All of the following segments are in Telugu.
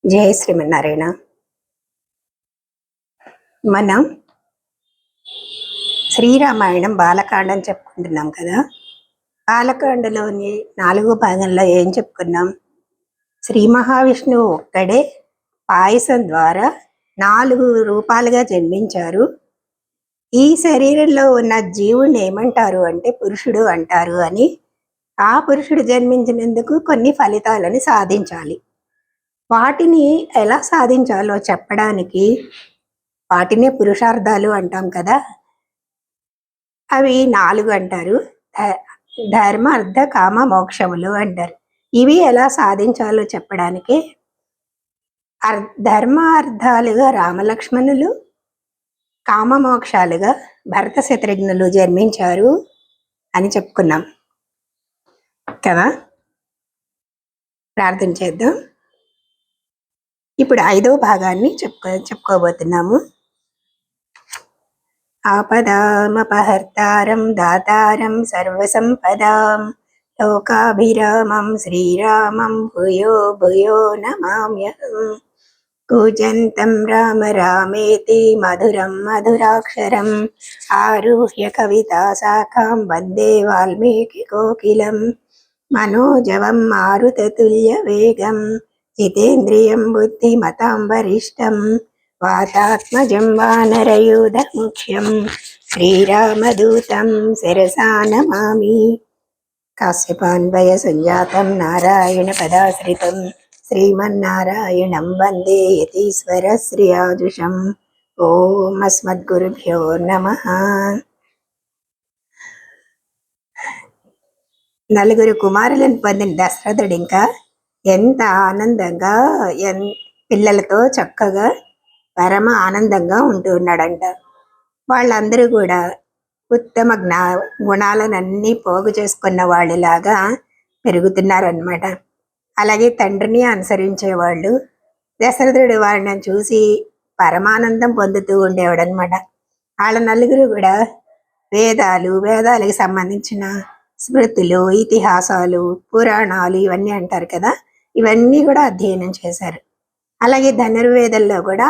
జయ శ్రీమన్నారాయణ. మనం శ్రీరామాయణం బాలకాండం చెప్పుకుంటున్నాం కదా. బాలకాండలోని 4వ భాగంలో ఏం చెప్పుకున్నాం? శ్రీ మహావిష్ణువు ఒక్కడే పాయసం ద్వారా 4 రూపాలుగా జన్మించారు. ఈ శరీరంలో ఉన్న జీవుణ్ణి ఏమంటారు అంటే పురుషుడు అంటారు అని. ఆ పురుషుడు జన్మించినందుకు కొన్ని ఫలితాలను సాధించాలి. వాటిని ఎలా సాధించాలో చెప్పడానికి వాటినే పురుషార్థాలు అంటాం కదా. అవి 4 అంటారు. ధర్మ, అర్థ, కామ, మోక్షములు అంటారు. ఇవి ఎలా సాధించాలో చెప్పడానికి ధర్మ అర్థాలుగా రామలక్ష్మణులు, కామ మోక్షాలుగా భరత శత్రుఘ్నులు జన్మించారు అని చెప్పుకున్నాం కదా. ప్రార్థన చేద్దాం. ఇప్పుడు 5వ భాగాన్ని చెప్పుకోబోతున్నాము. ఆపదామపహర్తారం దాతారం సర్వసంపదాం లోకాభిరామం శ్రీరామం భూయో భూయో నమామ్యహం. కూజంతం రామ రామేతి మధురం మధురాక్షరం ఆరుహ్య కవితా శాఖాం వందే వాల్మీకి కోకిలం మనోజవం మారుతతుల్య వేగం జితేంద్రియం బుద్ధిమతాం వరిష్టం వాతాత్మజం వానరయూధముఖ్యం శ్రీరామదూతం శిరసా నమామి. కాశ్యపాన్వయ సంజాతం నారాయణ పదాశ్రితం శ్రీమన్నారాయణం వందే యతీశ్వర శ్రియాజుషం. ఓం అస్మద్గురుభ్యో నమః. 4 కుమారులను పొందిన దశరథుడు ఇంకా ఎంత ఆనందంగా పిల్లలతో చక్కగా పరమ ఆనందంగా ఉంటూ ఉన్నాడంట. వాళ్ళందరూ కూడా ఉత్తమ గుణాలనన్నీ పోగు చేసుకున్న వాళ్ళలాగా పెరుగుతున్నారనమాట. అలాగే తండ్రిని అనుసరించేవాళ్ళు. దశరథుడు వాళ్ళని చూసి పరమానందం పొందుతూ ఉండేవాడనమాట. వాళ్ళ 4 కూడా వేదాలకు సంబంధించిన స్మృతులు, ఇతిహాసాలు, పురాణాలు ఇవన్నీ అంటారు కదా, ఇవన్నీ కూడా అధ్యయనం చేశారు. అలాగే ధనుర్వేదంలో కూడా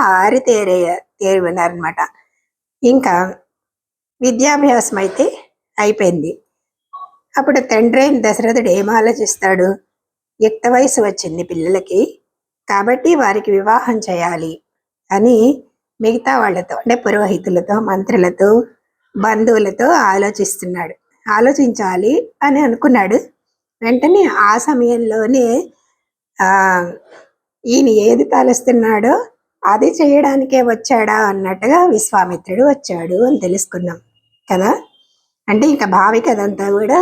తేరున్నారనమాట. ఇంకా విద్యాభ్యాసం అయితే అయిపోయింది. అప్పుడు తండ్రి అయిన దశరథుడు ఏం ఆలోచిస్తాడు? యుక్త వయసు వచ్చింది పిల్లలకి, కాబట్టి వారికి వివాహం చేయాలి అని మిగతా వాళ్ళతో అంటే పురోహితులతో, మంత్రులతో, బంధువులతో ఆలోచించాలి అని అనుకున్నాడు. వెంటనే ఆ సమయంలోనే ఈయన ఏది తలుస్తున్నాడో అది చేయడానికే వచ్చాడా అన్నట్టుగా విశ్వామిత్రుడు వచ్చాడు అని తెలుసుకున్నాం కదా. అంటే ఇంకా భావి కథంతా కూడా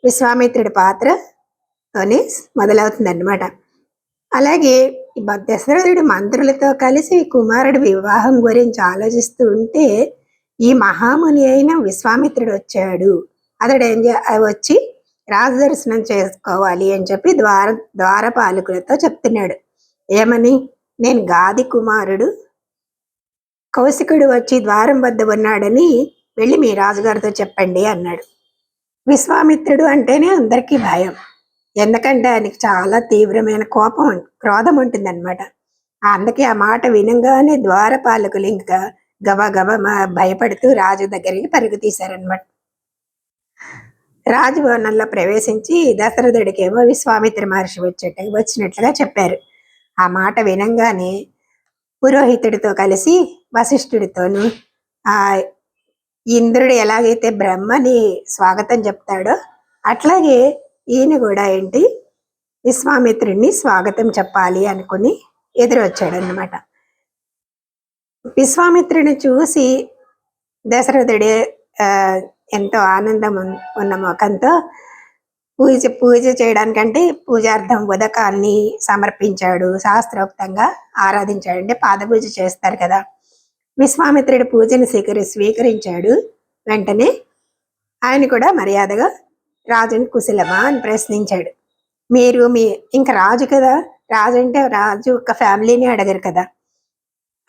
విశ్వామిత్రుడి పాత్రతోనే మొదలవుతుంది అన్నమాట. అలాగే దశరథుడు మంత్రులతో కలిసి కుమారుడి వివాహం గురించి ఆలోచిస్తూ ఉంటే ఈ మహాముని అయిన విశ్వామిత్రుడు వచ్చాడు. అతడు వచ్చి రాజదర్శనం చేసుకోవాలి అని చెప్పి ద్వారపాలకులతో చెప్తున్నాడు. ఏమని? నేను గాది కుమారుడు, కౌశికుడు వచ్చి ద్వారం వద్ద ఉన్నాడని వెళ్ళి మీ రాజుగారితో చెప్పండి అన్నాడు. విశ్వామిత్రుడు అంటేనే అందరికీ భయం. ఎందుకంటే ఆయనకి చాలా తీవ్రమైన క్రోధం ఉంటుందన్నమాట. అందుకే ఆ మాట వినంగానే ద్వారపాలకులు ఇంకా గబగబా భయపడుతూ రాజు దగ్గరికి పరుగు తీశారనమాట. రాజభవనంలో ప్రవేశించి దశరథుడికేమో విశ్వామిత్ర మహర్షి వచ్చినట్లుగా చెప్పారు. ఆ మాట వినంగానే పురోహితుడితో కలిసి వశిష్ఠుడితోనూ ఇంద్రుడు ఎలాగైతే బ్రహ్మని స్వాగతం చెప్తాడో అట్లాగే ఈయన కూడా విశ్వామిత్రుడిని స్వాగతం చెప్పాలి అనుకుని ఎదురొచ్చాడనమాట. విశ్వామిత్రుడిని చూసి దశరథుడే ఎంతో ఆనందం ఉన్న ముఖంతో పూజ చేయడానికంటే పూజార్థం ఉదకాన్ని సమర్పించాడు. శాస్త్రోక్తంగా ఆరాధించాడు. అంటే పాదపూజ చేస్తారు కదా. విశ్వామిత్రుడి పూజను స్వీకరించాడు. వెంటనే ఆయన కూడా మర్యాదగా రాజుని కుశలమా అని ప్రశ్నించాడు. మీరు ఇంకా రాజు కదా, రాజు అంటే రాజు ఒక ఫ్యామిలీని అడగరు కదా.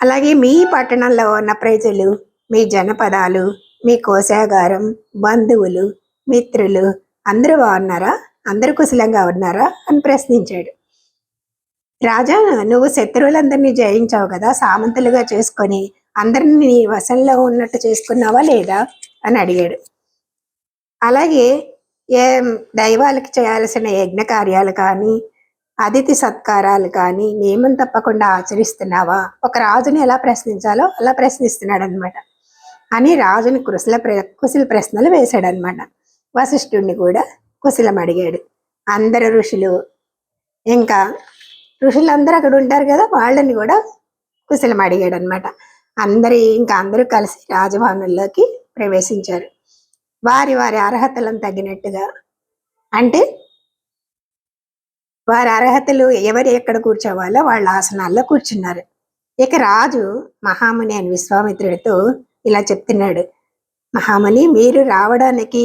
అలాగే మీ పట్టణంలో ఉన్న ప్రజలు, మీ జనపదాలు, మీ కోశాగారం, బంధువులు, మిత్రులు అందరూ బాగున్నారా? అందరూ కుశలంగా ఉన్నారా అని ప్రశ్నించాడు. రాజా, నువ్వు శత్రువులందరినీ జయించావు కదా, సామంతులుగా చేసుకొని అందరినీ నీ వశంలో ఉన్నట్టు చేసుకున్నావా లేదా అని అడిగాడు. అలాగే ఏ దైవాలకి చేయాల్సిన యజ్ఞ కార్యాలు కానీ, అతిథి సత్కారాలు కానీ నియమం తప్పకుండా ఆచరిస్తున్నావా? ఒక రాజుని ఎలా ప్రశ్నించాలో అలా ప్రశ్నిస్తున్నాడు అనమాట. అని రాజుని కుశల ప్రశ్నలు వేశాడనమాట. వశిష్ఠుడిని కూడా కుశలం అడిగాడు. అందరు ఋషులు, ఇంకా ఋషులందరూ అక్కడ ఉంటారు కదా, వాళ్ళని కూడా కుశలం అడిగాడు అనమాట. అందరూ కలిసి రాజభవనంలోకి ప్రవేశించారు. వారి వారి అర్హతలను తగినట్టుగా, అంటే వారి అర్హతలు ఎవరు ఎక్కడ కూర్చోవాలో వాళ్ళ ఆసనాల్లో కూర్చున్నారు. ఇక రాజు మహాముని అని విశ్వామిత్రుడితో ఇలా చెప్తున్నాడు. మహాముని, మీరు రావడానికి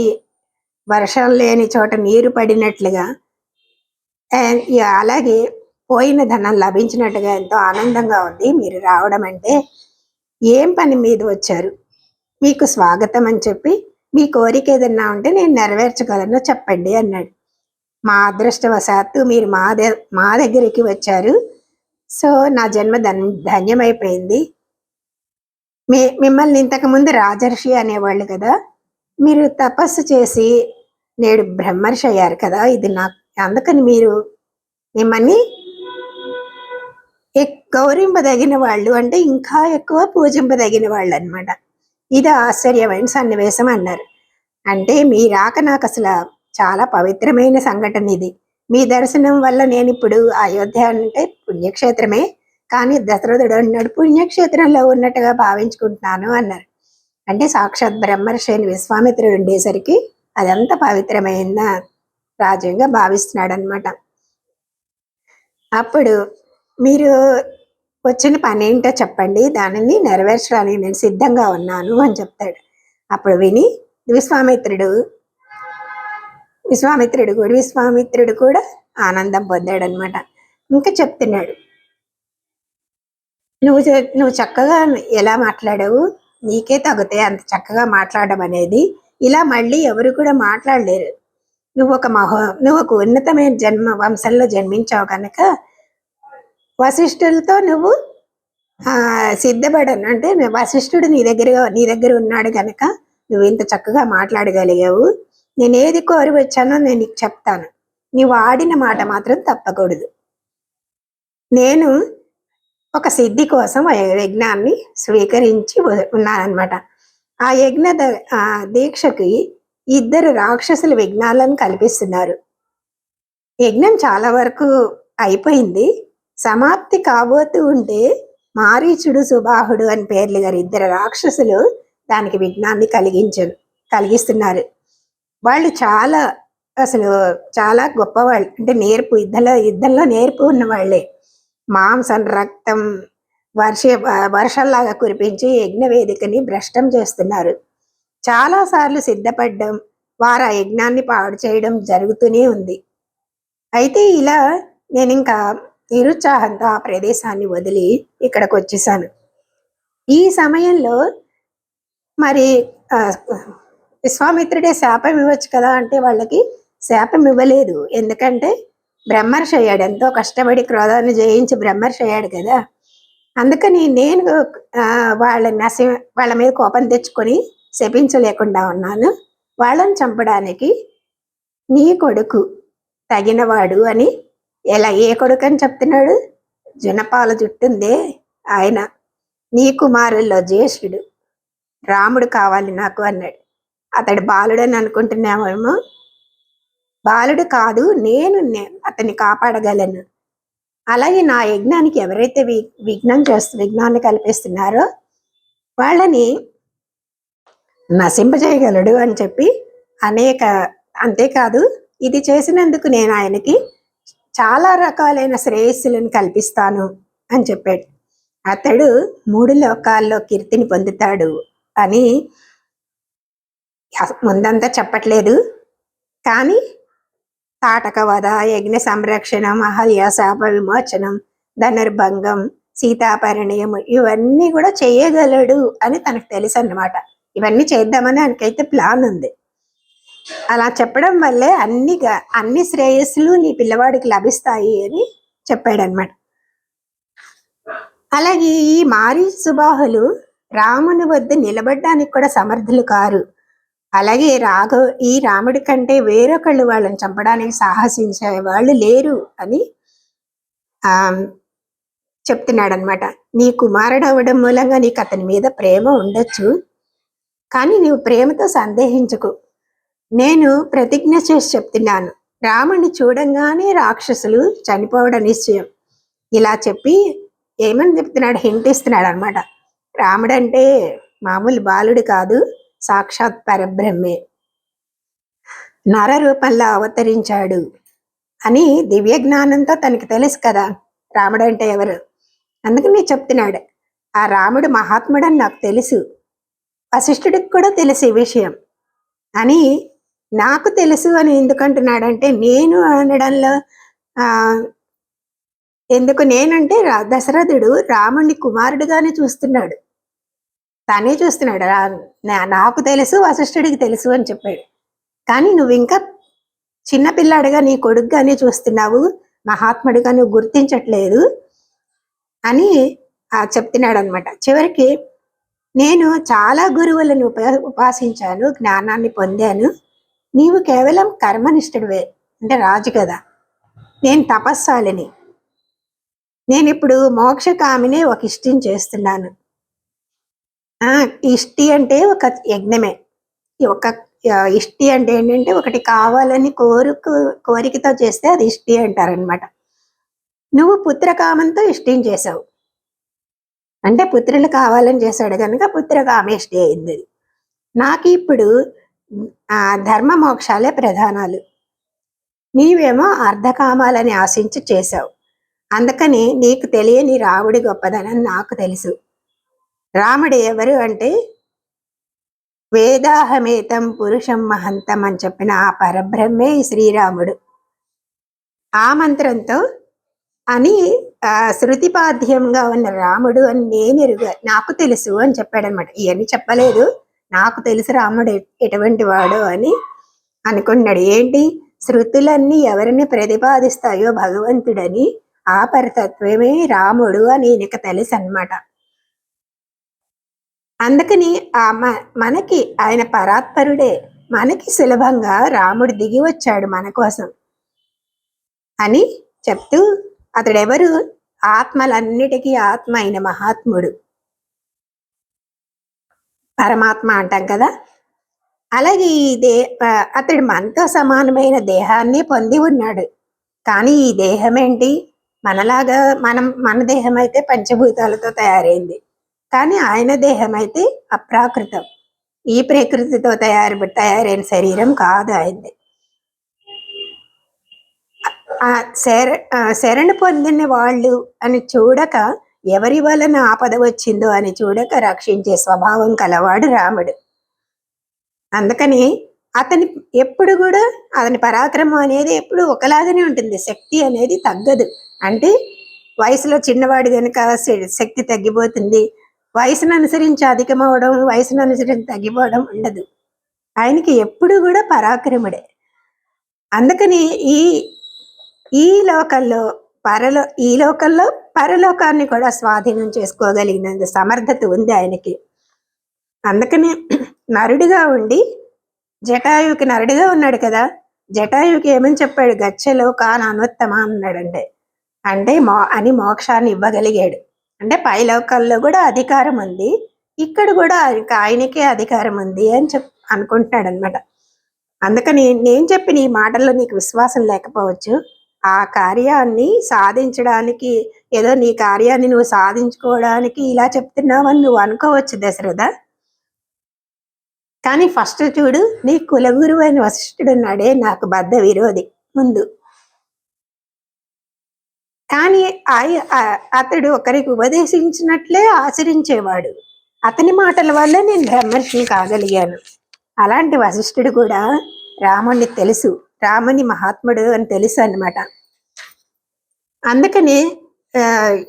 వర్షం లేని చోట నీరు పడినట్లుగా, అలాగే పోయిన ధనం లభించినట్టుగా ఎంతో ఆనందంగా ఉంది మీరు రావడం. అంటే ఏం పని మీద వచ్చారు? మీకు స్వాగతం అని చెప్పి మీ కోరిక ఏదన్నా ఉంటే నేను నెరవేర్చగలను చెప్పండి అన్నాడు. మా అదృష్టవశాత్తు మీరు మా దగ్గరికి వచ్చారు, సో నా జన్మ ధన్యమైపోయింది. మిమ్మల్ని ఇంతకుముందు రాజర్షి అనేవాళ్ళు కదా, మీరు తపస్సు చేసి నేడు బ్రహ్మర్షి అయ్యారు కదా, ఇది నాకు అందుకని మీరు మిమ్మల్ని గౌరవింపదగిన వాళ్ళు, అంటే ఇంకా ఎక్కువ పూజింపదగిన వాళ్ళు అనమాట. ఇది ఆశ్చర్యమైన సన్నివేశం అన్నారు. అంటే మీ రాక నాకు అసలు చాలా పవిత్రమైన సంఘటన ఇది. మీ దర్శనం వల్ల నేను ఇప్పుడు అయోధ్య అంటే పుణ్యక్షేత్రమే, కానీ దశరథుడు అన్నాడు పుణ్యక్షేత్రంలో ఉన్నట్టుగా భావించుకుంటున్నాను అన్నారు. అంటే సాక్షాత్ బ్రహ్మర్షి అయిన విశ్వామిత్రుడు ఉండేసరికి అదంతా పవిత్రమైన రాజ్యంగా భావిస్తున్నాడు అనమాట. అప్పుడు మీరు వచ్చిన పని ఏంటో చెప్పండి, దానిని నెరవేర్చడానికి నేను సిద్ధంగా ఉన్నాను అని చెప్తాడు. అప్పుడు విని విశ్వామిత్రుడు కూడా ఆనందం పొందాడు అనమాట. ఇంకా చెప్తున్నాడు, నువ్వు చక్కగా ఎలా మాట్లాడావు, నీకే తగ్గుతాయి అంత చక్కగా మాట్లాడడం అనేది. ఇలా మళ్ళీ ఎవరు కూడా మాట్లాడలేరు. నువ్వు ఒక ఉన్నతమైన వంశంలో జన్మించావు కనుక వశిష్ఠులతో నువ్వు సిద్ధపడను, అంటే వశిష్ఠుడు నీ దగ్గర ఉన్నాడు కనుక నువ్వు ఇంత చక్కగా మాట్లాడగలిగావు. నేను ఏది కోరి వచ్చానో నేను నీకు చెప్తాను, నీవు ఆడిన మాట మాత్రం తప్పకూడదు. నేను ఒక సిద్ధి కోసం యజ్ఞాన్ని స్వీకరించి ఉన్నానన్నమాట. ఆ దీక్షకి 2 రాక్షసుల విఘ్నాలను కల్పిస్తున్నారు. యజ్ఞం చాలా వరకు అయిపోయింది, సమాప్తి కాబోతూ ఉంటే మారీచుడు, సుబాహుడు అని పేర్లు గారు 2 రాక్షసులు దానికి విఘ్నాన్ని కలిగిస్తున్నారు. వాళ్ళు చాలా గొప్పవాళ్ళు, అంటే యుద్ధంలో నేర్పు ఉన్న వాళ్ళే. మాంసం, రక్తం వర్షంలాగా కురిపించి యజ్ఞ వేదికని భ్రష్టం చేస్తున్నారు. చాలా సార్లు సిద్ధపడ్డం, వారు ఆ యజ్ఞాన్ని పాడు చేయడం జరుగుతూనే ఉంది. అయితే ఇలా నేను ఇంకా నిరుత్సాహంతో ఆ ప్రదేశాన్ని వదిలి ఇక్కడికి వచ్చేసాను. ఈ సమయంలో మరి విశ్వామిత్రుడే శాపం ఇవ్వచ్చు కదా అంటే వాళ్ళకి శాపం ఇవ్వలేదు. ఎందుకంటే బ్రహ్మర్షి అయ్యాడు, ఎంతో కష్టపడి క్రోధాన్ని జయించి బ్రహ్మర్షి అయ్యాడు కదా. అందుకని నేను వాళ్ళ మీద కోపం తెచ్చుకొని శపించలేకుండా ఉన్నాను. వాళ్ళని చంపడానికి నీ కొడుకు తగినవాడు అని. ఏ కొడుకు అని చెప్తున్నాడు? జనపాల జుట్టుందే ఆయన, నీ కుమారుల్లో జ్యేష్ఠుడు రాముడు కావాలి నాకు అన్నాడు. అతడు బాలుడని అనుకుంటున్నామేమో, బాలుడు కాదు, నేను అతన్ని కాపాడగలను. అలాగే నా యజ్ఞానికి ఎవరైతే విఘ్నాన్ని కల్పిస్తున్నారో వాళ్ళని నశింపజేయగలడు అని చెప్పి అంతేకాదు, ఇది చేసినందుకు నేను ఆయనకి చాలా రకాలైన శ్రేయస్సులను కల్పిస్తాను అని చెప్పాడు. అతడు 3 లోకాల్లో కీర్తిని పొందుతాడు అని ముందంతా చెప్పట్లేదు, కానీ తాటక వధ, యజ్ఞ సంరక్షణ, అహల్య శాప విమోచనం, ధనుర్భంగం, సీతాపరిణయం ఇవన్నీ కూడా చేయగలడు అని తనకు తెలుసు అన్నమాట. ఇవన్నీ చేద్దామని ఆయనకైతే ప్లాన్ ఉంది. అలా చెప్పడం వల్లే అన్ని శ్రేయస్సులు నీ పిల్లవాడికి లభిస్తాయి అని చెప్పాడనమాట. అలాగే ఈ మారీ సుబాహులు రాముని వద్ద నిలబడడానికి కూడా సమర్థులు కారు. అలాగే ఈ రాముడి కంటే వేరొకళ్ళు వాళ్ళని చంపడానికి సాహసించే వాళ్ళు లేరు అని ఆ చెప్తున్నాడనమాట. నీ కుమారుడు అవ్వడం మూలంగా నీకు అతని మీద ప్రేమ ఉండొచ్చు, కానీ నీవు ప్రేమతో సందేహించకు. నేను ప్రతిజ్ఞ చేసి చెప్తున్నాను, రాముడిని చూడంగానే రాక్షసులు చనిపోవడం నిశ్చయం. ఇలా చెప్పి ఏమని చెప్తున్నాడు, హింట్ ఇస్తున్నాడు అనమాట. రాముడంటే మామూలు బాలుడు కాదు, సాక్షాత్ పరబ్రహ్మే, నర రూపంలో అవతరించాడు అని దివ్య జ్ఞానంతో తనకి తెలుసు కదా రాముడు అంటే ఎవరు. అందుకని చెప్తున్నాడు, ఆ రాముడు మహాత్ముడని నాకు తెలుసు, వశిష్ఠుడికి కూడా తెలుసు ఈ విషయం అని. నాకు తెలుసు అని ఎందుకంటున్నాడంటే, నేను అనడంలో ఎందుకు నేనంటే దశరథుడు రాముడిని కుమారుడుగానే చూస్తున్నాడు, తానే చూస్తున్నాడు. నాకు తెలుసు, వశిష్ఠుడికి తెలుసు అని చెప్పాడు. కానీ నువ్వు ఇంకా చిన్నపిల్లాడుగా నీ కొడుకుగానే చూస్తున్నావు, మహాత్ముడిగా నువ్వు గుర్తించట్లేదు అని చెప్తున్నాడు అనమాట. చివరికి నేను చాలా గురువులను ఉపాసించాను, జ్ఞానాన్ని పొందాను, నీవు కేవలం కర్మనిష్ఠుడివే, అంటే రాజు కదా, నేను తపస్సాలిని, నేను ఇప్పుడు మోక్షకామిని ఒక ఇష్టిని చేస్తున్నాను. ఇష్టి అంటే ఒక యజ్ఞమే. ఒక ఇష్టి అంటే ఏంటంటే ఒకటి కావాలని కోరికతో చేస్తే అది ఇష్టి అంటారనమాట. నువ్వు పుత్రకామంతో ఇష్టిని చేసావు, అంటే పుత్రులు కావాలని చేశాడు కనుక పుత్రకామేష్టి అయింది. నాకు ఇప్పుడు ధర్మ మోక్షాలే ప్రధానాలు, నీవేమో అర్ధకామాలని ఆశించి చేశావు. అందుకని నీకు తెలియని రాముడి గొప్పదనని నాకు తెలుసు. రాముడు ఎవరు అంటే వేదాహమేతం పురుషం మహంతం అని చెప్పిన ఆ పరబ్రహ్మే శ్రీరాముడు. ఆ మంత్రంతో అని శృతిపాధ్యంగా ఉన్న రాముడు అని నాకు తెలుసు అని చెప్పాడనమాట. ఇవన్నీ చెప్పలేదు, నాకు తెలుసు రాముడు ఎటువంటి వాడు అని అనుకున్నాడు. ఏంటి, శృతులన్నీ ఎవరిని ప్రతిపాదిస్తాయో భగవంతుడని, ఆ పరతత్వమే రాముడు అని నీకు తెలుసు అనమాట. అందుకని మనకి ఆయన పరాత్పరుడే, మనకి సులభంగా రాముడు దిగి వచ్చాడు మన కోసం అని చెప్తూ, అతడెవరు, ఆత్మలన్నిటికీ ఆత్మ అయిన మహాత్ముడు, పరమాత్మ అంటాం కదా. అలాగే అతడు మనతో సమానమైన దేహాన్ని పొంది ఉన్నాడు. కానీ ఈ దేహం ఏంటి, మనలాగా మన దేహం అయితే పంచభూతాలతో తయారైంది, కానీ ఆయన దేహం అయితే అప్రాకృతం, ఈ ప్రకృతితో తయారైన శరీరం కాదు ఆయనది. శరణు పొందిన వాళ్ళు అని చూడక, ఎవరి వలన ఆపద వచ్చిందో అని చూడక రక్షించే స్వభావం కలవాడు రాముడు. అందుకని అతని ఎప్పుడు కూడా అతని పరాక్రమం అనేది ఎప్పుడు ఒకలాగానే ఉంటుంది, శక్తి అనేది తగ్గదు. అంటే వయసులో చిన్నవాడు కనుక శక్తి తగ్గిపోతుంది, వయసును అనుసరించి అధికమవడం, వయసును అనుసరించి తగ్గిపోవడం ఉండదు. ఆయనకి ఎప్పుడు కూడా పరాక్రముడే. అందుకని ఈ లోకంలో పరలోకాన్ని కూడా స్వాధీనం చేసుకోగలిగినంత సమర్థత ఉంది ఆయనకి. అందుకని నరుడిగా ఉండి, జటాయువుకి నరుడిగా ఉన్నాడు కదా, జటాయువుకి ఏమని చెప్పాడు, గచ్చలోకాన్ అనుత్తమ అన్నాడంటే, అంటే మోక్షాన్ని ఇవ్వగలిగాడు. అంటే పైలోకాల్లో కూడా అధికారం ఉంది, ఇక్కడ కూడా ఆయనకే అధికారం ఉంది అని అనుకుంటున్నాడు అనమాట. అందుకని నేను చెప్పిన ఈ మాటల్లో నీకు విశ్వాసం లేకపోవచ్చు, ఆ కార్యాన్ని సాధించడానికి, ఏదో నీ కార్యాన్ని నువ్వు సాధించుకోవడానికి ఇలా చెప్తున్నావని నువ్వు అనుకోవచ్చు దశరథ. కానీ ఫస్ట్ చూడు, నీ కులగురువు అయిన వశిష్ఠుడు ఉన్నాడే నాకు బద్ధ విరోధి ముందు, కానీ అతడు ఒకరికి ఉపదేశించినట్లే ఆచరించేవాడు, అతని మాటల వల్ల నేను బ్రహ్మర్షిని కాగలిగాను. అలాంటి వశిష్ఠుడు కూడా రాముని తెలుసు, రాముని మహాత్ముడు అని తెలుసు అన్నమాట. అందుకని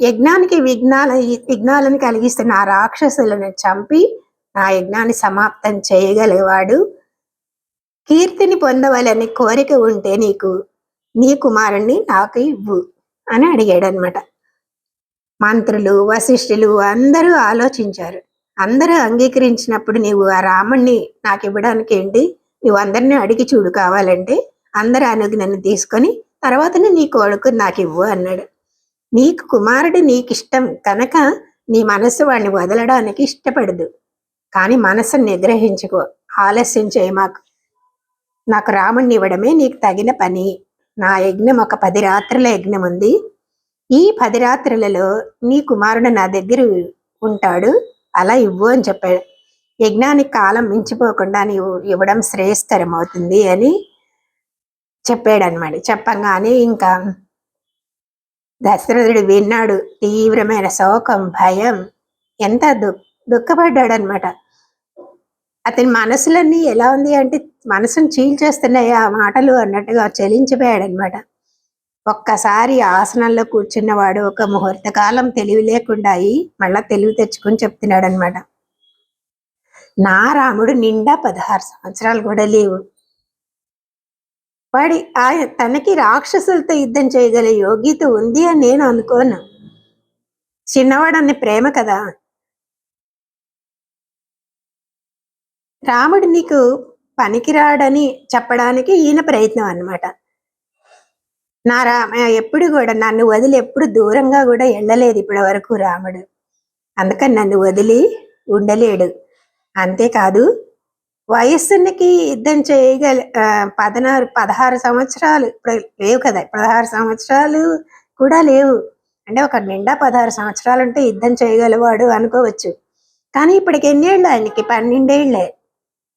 యజ్ఞానికి విఘ్నాలను కలిగిస్తున్న ఆ రాక్షసులను చంపి నా యజ్ఞాన్ని సమాప్తం చేయగలిగేవాడు. కీర్తిని పొందవలని కోరిక ఉంటే నీ కుమారుణ్ణి నాకు ఇవ్వు అని అడిగాడు అనమాట. మంత్రులు, వశిష్ఠులు అందరూ ఆలోచించారు. అందరూ అంగీకరించినప్పుడు నీవు ఆ రాముణ్ణి నాకు ఇవ్వడానికి ఏంటి, నువ్వు అందరినీ అడిగి చూడు కావాలంటే, అందరి అనుజ్ఞను తీసుకొని తర్వాతనే నీ కొడుకుని నాకు ఇవ్వు అన్నాడు. నీకు కుమారుడు నీకిష్టం కనుక నీ మనస్సు వాడిని వదలడానికి ఇష్టపడదు, కానీ మనసుని నిగ్రహించుకో, ఆలస్యం చేయమాకు. నాకు రాముణ్ణి ఇవ్వడమే నీకు తగిన పని. నా యజ్ఞం ఒక 10 రాత్రుల యజ్ఞం ఉంది. ఈ 10 రాత్రులలో నీ కుమారుడు నా దగ్గర ఉంటాడు, అలా ఇవ్వు అని చెప్పాడు. యజ్ఞానికి కాలం మించిపోకుండా నీవు ఇవ్వడం శ్రేయస్కరం అవుతుంది అని చెప్పాడనమాట. చెప్పంగానే ఇంకా దశరథుడు విన్నాడు. తీవ్రమైన శోకం, భయం, ఎంత దుఃఖపడ్డాడనమాట. అతని మనసులన్నీ ఎలా ఉంది అంటే మనసును చీల్చేస్తున్నాయి ఆ మాటలు అన్నట్టుగా చలించిపోయాడనమాట. ఒక్కసారి ఆసనంలో కూర్చున్నవాడు ఒక ముహూర్త కాలం తెలివి లేకుండా అయి మళ్ళా తెలివి తెచ్చుకొని చెప్తున్నాడు అనమాట. నా రాముడు నిండా 16 సంవత్సరాలు కూడా లేవు. వాడి తనకి రాక్షసులతో యుద్ధం చేయగల యోగ్యత ఉంది అని నేను అనుకోను. చిన్నవాడని ప్రేమ కదా. రాముడు నీకు పనికిరాడని చెప్పడానికి ఈయన ప్రయత్నం అన్నమాట. నా రామ ఎప్పుడు కూడా నన్ను వదిలి ఎప్పుడు దూరంగా కూడా వెళ్ళలేదు ఇప్పటి వరకు రాముడు, అందుకని నన్ను వదిలి ఉండలేడు. అంతేకాదు వయస్సునికి యుద్ధం చేయగల 16 సంవత్సరాలు ఇప్పుడు లేవు కదా, 16 సంవత్సరాలు కూడా లేవు. అంటే ఒక నిండా 16 సంవత్సరాలు ఉంటే యుద్ధం చేయగలవాడు అనుకోవచ్చు, కానీ ఇప్పటికి ఎన్నేళ్ళు ఆయనకి? 12 ఏళ్లే.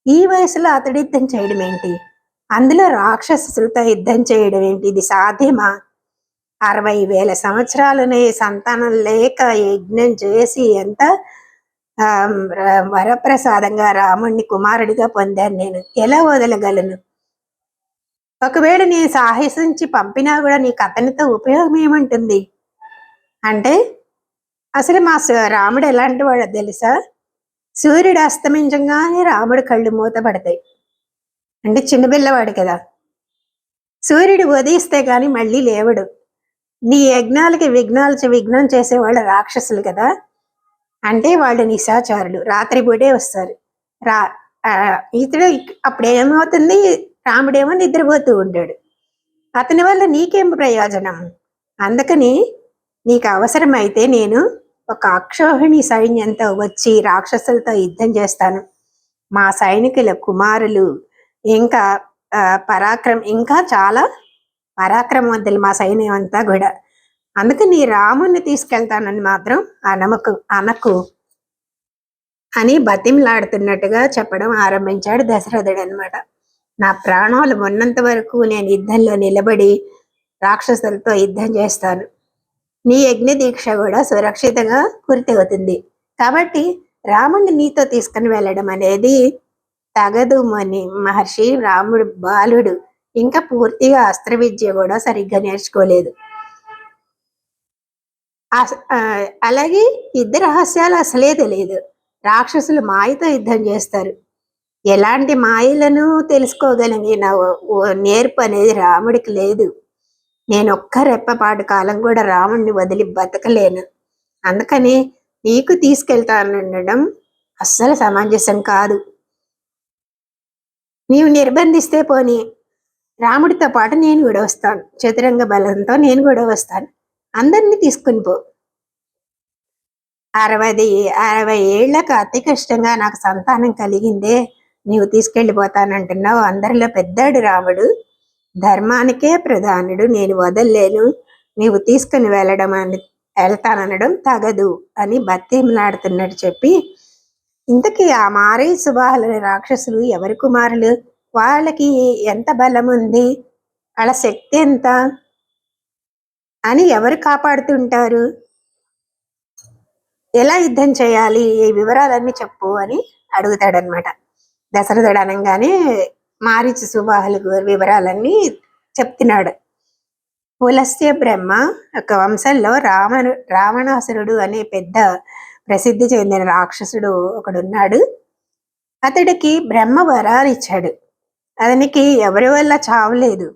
ఈ వయసులో అతడు యుద్ధం చేయడం ఏంటి, అందులో రాక్షసులతో యుద్ధం చేయడం ఏంటి? ఇది సాధ్యమా? 60,000 సంవత్సరాలనే సంతానం లేక యజ్ఞం చేసి ఎంత వరప్రసాదంగా రాముణ్ణి కుమారుడిగా పొందాను, నేను ఎలా వదలగలను? ఒకవేళ నేను సాహసించి పంపినా కూడా నీకు అతనితో ఉపయోగం ఏమంటుంది అంటే, అసలు మా రాముడు ఎలాంటి వాడో తెలుసా? సూర్యుడు అస్తమించగానే రాముడు కళ్ళు మూతపడతాయి. అంటే చిన్నపిల్లవాడు కదా, సూర్యుడు ఉదయిస్తే గాని మళ్ళీ లేవడు. నీ యజ్ఞాలకి విఘ్నం చేసేవాళ్ళు రాక్షసులు కదా, అంటే వాళ్ళు నిశాచారులు, రాత్రిపూటే వస్తారు. ఇతడు అప్పుడు ఏమవుతుంది, రాముడేమో నిద్రపోతూ ఉంటాడు. అతని వల్ల నీకేం ప్రయోజనం? అందుకని నీకు అవసరమైతే నేను ఒక అక్షోహిణి సైన్యంతో వచ్చి రాక్షసులతో యుద్ధం చేస్తాను. మా సైనికుల కుమారులు ఇంకా ఇంకా చాలా పరాక్రమవంతులు మా సైన్యం అంతా కూడా. అందుకని రాముణ్ణి తీసుకెళ్తానని మాత్రం అనకు అని బతిమలాడుతున్నట్టుగా చెప్పడం ఆరంభించాడు దశరథుడు అనమాట. నా ప్రాణాలు ఉన్నంత వరకు నేను యుద్ధంలో నిలబడి రాక్షసులతో యుద్ధం చేస్తాను. నీ యజ్ఞ దీక్ష కూడా సురక్షితంగా పూర్తి అవుతుంది. కాబట్టి రాముడిని నీతో తీసుకుని వెళ్ళడం అనేది తగదు అని మహర్షి. రాముడు బాలుడు, ఇంకా పూర్తిగా అస్త్ర విద్య కూడా సరిగ్గా నేర్చుకోలేదు. అలాగే యుద్ధ రహస్యాలు అసలే తెలియదు. రాక్షసులు మాయతో యుద్ధం చేస్తారు. ఎలాంటి మాయలను తెలుసుకోగలిగిన నేర్పు అనేది రాముడికి లేదు. నేను ఒక్క రెప్పపాటు కాలం కూడా రాముడిని వదిలి బతకలేను. అందుకని నీకు తీసుకెళ్తానడం అస్సలు సమంజసం కాదు. నీవు నిర్బంధిస్తే పోనీ, రాముడితో పాటు నేను కూడా వస్తాను, చతురంగ బలంతో నేను కూడా వస్తాను, అందరినీ తీసుకుని పో. 60 ఏళ్లకు అతి కష్టంగా నాకు సంతానం కలిగిందే, నీవు తీసుకెళ్ళిపోతానంటున్నావు. అందరిలో పెద్దాడు రాముడు, ధర్మానికే ప్రధానుడు, నేను వదల్లేను, నీవు తీసుకుని వెళ్తాననడం తగదు అని బతిమలాడుతున్నట్టు చెప్పి, ఇంతకీ ఆ మారీ సుబాహుల రాక్షసులు ఎవరి కుమారులు, వాళ్ళకి ఎంత బలం ఉంది, వాళ్ళ శక్తి ఎంత అని ఎవరు కాపాడుతుంటారు, ఎలా యుద్ధం చేయాలి, ఈ వివరాలన్నీ చెప్పు అని అడుగుతాడనమాట. దశరథుడు అనగానే మారీచి సుబాహుల వివరాలన్నీ చెప్తున్నాడు. పులస్త్య బ్రహ్మ ఒక వంశంలో రావణాసురుడు అనే పెద్ద ప్రసిద్ధి చెందిన రాక్షసుడు ఒకడున్నాడు. అతడికి బ్రహ్మ వరాలు ఇచ్చాడు. అతనికి ఎవరి వల్ల చావులేదు.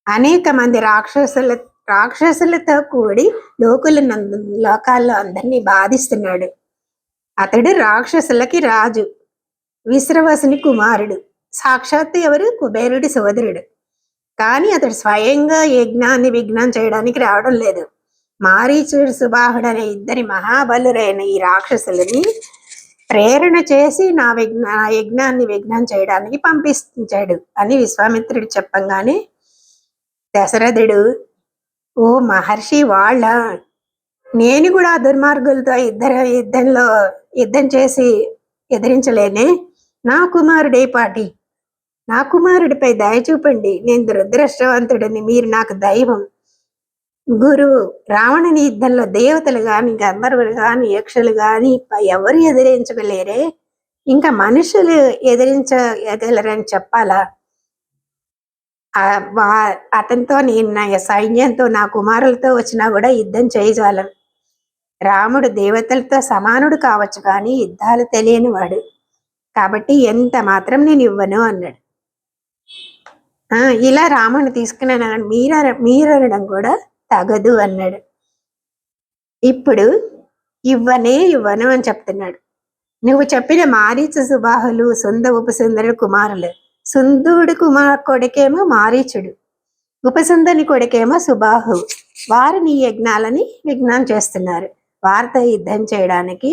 అనేక మంది రాక్షసులతో కూడి లోకాల్లో అందరినీ బాధిస్తున్నాడు. అతడు రాక్షసులకి రాజు, విశ్రవసుని కుమారుడు, సాక్షాత్తు ఎవరు, కుబేరుడి సోదరుడు. కానీ అతడు స్వయంగా యజ్ఞాన్ని విఘ్నం చేయడానికి రావడం లేదు. మారీచుడు, సుబాహుడు అనే ఇద్దరి మహాబలురైన ఈ రాక్షసులని ప్రేరణ చేసి నా యజ్ఞాన్ని విఘ్నం చేయడానికి పంపించాడు అని విశ్వామిత్రుడు చెప్పంగానే దశరథుడు, ఓ మహర్షి, నేను కూడా దుర్మార్గులతో యుద్ధం చేసి ఎదిరించలేనే. నా కుమారుడిపై దయ చూపండి. నేను దురదృష్టవంతుడిని, మీరు నాకు దైవం. గురువు రావణుని యుద్ధంలో దేవతలు గాని, గంధర్వులు గాని, యక్షులు గాని ఎవరు ఎదిరించగలేరే, ఇంకా మనుషులు ఎదిరించగలరని చెప్పాలా? అతనితో నేను నా సైన్యంతో నా కుమారులతో వచ్చినా కూడా యుద్ధం చేయజాలను. రాముడు దేవతలతో సమానుడు కావచ్చు కానీ యుద్ధాలు తెలియని వాడు, కాబట్టి ఎంత మాత్రం నేను ఇవ్వను అన్నాడు. ఇలా రాముని తీసుకున్నాను, మీరనడం కూడా తగదు అన్నాడు. ఇప్పుడు ఇవ్వను అని చెప్తున్నాడు. నువ్వు చెప్పిన మారీచ, సుబాహులు సుంద ఉపసుందరుడు కుమారులు. సుందుడి కొడుకేమో మారీచుడు, ఉపసుందని కొడుకేమో సుబాహు. వారు నీ యజ్ఞాలని విఘ్నం చేస్తున్నారు. వారితో యుద్ధం చేయడానికి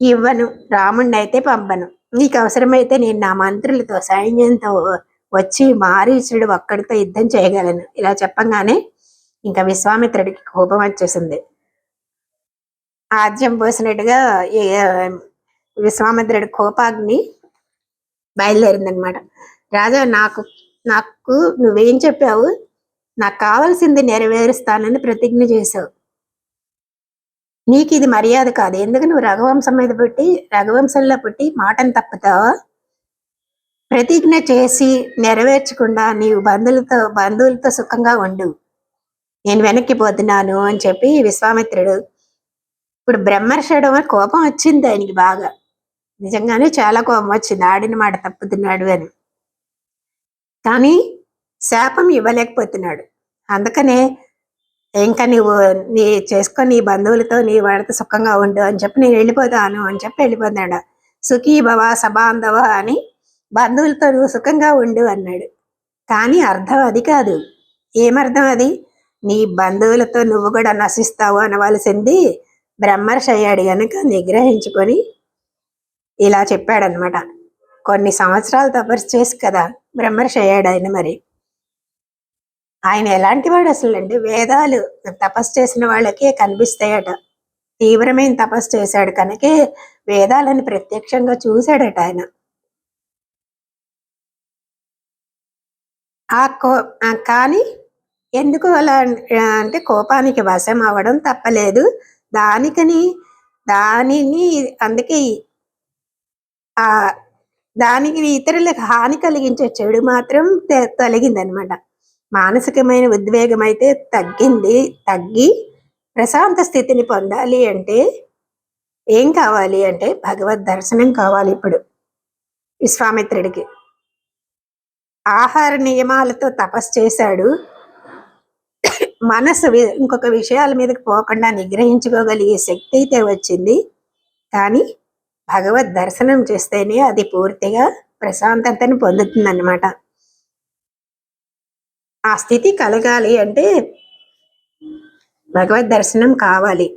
ఇవ్వను, రాముణ్ణి అయితే పంపను. నీకు అవసరమైతే నేను నా మంత్రులతో సైన్యంతో వచ్చి మారీచుడు ఒక్కడితో యుద్ధం చేయగలను. ఇలా చెప్పంగానే ఇంకా విశ్వామిత్రుడికి కోపం వచ్చేసింది. ఆజ్యం పోసినట్టుగా విశ్వామిత్రుడి కోపాగ్ని బయలుదేరిందనమాట. రాజా, నాకు నువ్వేం చెప్పావు? నాకు కావాల్సింది నెరవేరుస్తానని ప్రతిజ్ఞ చేశావు. నీకు ఇది మర్యాద కాదు. ఎందుకు నువ్వు రఘువంశంలో పుట్టి మాటను తప్పుతావా? ప్రతిజ్ఞ చేసి నెరవేర్చకుండా నీవు బంధువులతో సుఖంగా ఉండు, నేను వెనక్కి పోతున్నాను అని చెప్పి విశ్వామిత్రుడు, ఇప్పుడు బ్రహ్మర్షుడు కోపం వచ్చింది ఆయనకి బాగా, నిజంగానే చాలా కోపం వచ్చింది, ఆడిన మాట తప్పుతున్నాడు అని. కానీ శాపం ఇవ్వలేకపోతున్నాడు. అందుకనే ఇంకా నీ చేసుకొని నీ బంధువులతో నీ వాడితో సుఖంగా ఉండు అని చెప్పి నేను వెళ్ళిపోతాను అని చెప్పి వెళ్ళిపోతాడు. సుఖీ భవ సబాంధవ అని బంధువులతో నువ్వు సుఖంగా ఉండు అన్నాడు. కానీ అర్థం అది కాదు. ఏమర్థం అది? నీ బంధువులతో నువ్వు కూడా నశిస్తావు అనవలసింది బ్రహ్మర్షి అయ్యాడు కనుక నిగ్రహించుకొని ఇలా చెప్పాడనమాట. కొన్ని సంవత్సరాలు తపస్సు చేసి కదా బ్రహ్మర్షి అయ్యాడు ఆయన. మరి ఆయన ఎలాంటి వాడు అసలు అండి? వేదాలు తపస్సు చేసిన వాళ్ళకే కనిపిస్తాయట. తీవ్రమైన తపస్సు చేశాడు కనుకే వేదాలను ప్రత్యక్షంగా చూశాడట ఆయన. కానీ ఎందుకు అలా అంటే కోపానికి వశం అవ్వడం తప్పలేదు. అందుకే దానికి ఇతరులకు హాని కలిగించే చెడు మాత్రం తొలగిందనమాట. మానసికమైన ఉద్వేగం అయితే తగ్గి ప్రశాంత స్థితిని పొందాలి అంటే ఏం కావాలి అంటే భగవద్ దర్శనం కావాలి. ఇప్పుడు విశ్వామిత్రుడికి ఆహార నియమాలతో తపస్సు చేశాడు. మనసు ఇంకొక విషయాల మీదకి పోకుండా నిగ్రహించుకోగలిగే శక్తి అయితే వచ్చింది. కానీ భగవద్ దర్శనం చేస్తేనే అది పూర్తిగా ప్రశాంతతను పొందుతుందన్నమాట. ఆ స్థితి కలగాలి అంటే భగవద్ దర్శనం కావాలి.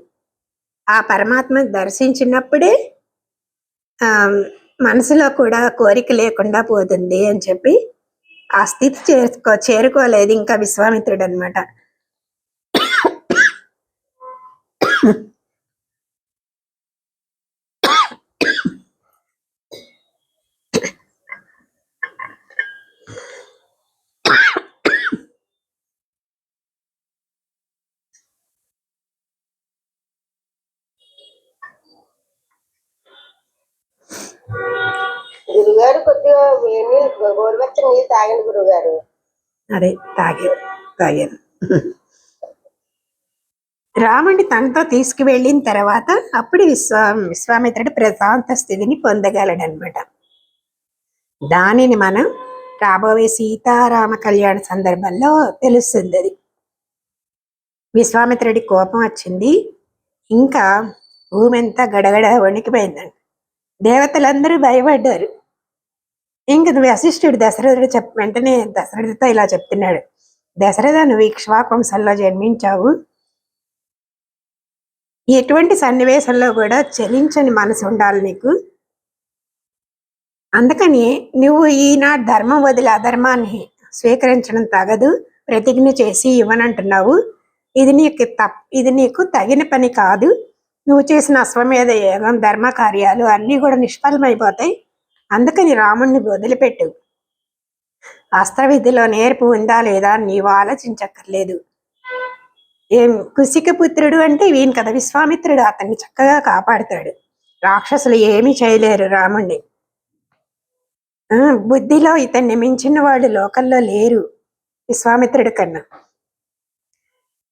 ఆ పరమాత్మ దర్శించినప్పుడే మనసులో కూడా కోరిక లేకుండా పోతుంది అని చెప్పి ఆ స్థితి చేరుకోలేదు ఇంకా విశ్వామిత్రుడు అనమాట. గురుగారు కొద్దిగా గోరువెచ్చని నీళ్ళు తాగండి గురుగారు. అదే తాగాను. రాముడి తనతో తీసుకువెళ్ళిన తర్వాత అప్పుడు విశ్వామిత్రుడు ప్రశాంత స్థితిని పొందగలడనమాట. దానిని మనం రాబోయే సీతారామ కళ్యాణ సందర్భంలో తెలుస్తుంది. అది విశ్వామిత్రుడి కోపం వచ్చింది. ఇంకా భూమి అంతా గడగడ వణికిపోయిందండి. దేవతలందరూ భయపడ్డారు. ఇంక వశిష్ఠుడు దశరథుడు వెంటనే దశరథుడితో ఇలా చెప్తున్నాడు, దశరథ, నువ్వు ఇక్ష్వాకు వంశంలో జన్మించావు. ఎటువంటి సన్నివేశంలో కూడా చలించని మనసు ఉండాలి నీకు. అందుకని నువ్వు ఈనాడు ధర్మం వదిలి అధర్మాన్ని స్వీకరించడం తగదు, ప్రతిజ్ఞ చేసి ఇవ్వనంటున్నావు. ఇది నీకు తగిన పని కాదు. నువ్వు చేసిన అశ్వమేధ యాగం, ధర్మ కార్యాలు అన్నీ కూడా నిష్ఫలమైపోతాయి. అందుకని రాముణ్ణి వదిలిపెట్టు. అస్త్ర విద్యలో నేర్పు ఉందా లేదా నీవు ఆలోచించక్కర్లేదు. కుశిక పుత్రుడు అంటే వీని కదా విశ్వామిత్రుడు, అతన్ని చక్కగా కాపాడుతాడు. రాక్షసులు ఏమీ చేయలేరు రాముణ్ణి. బుద్ధిలో ఇతన్ని మించిన వాళ్ళు లోకంలో లేరు విశ్వామిత్రుడి కన్నా.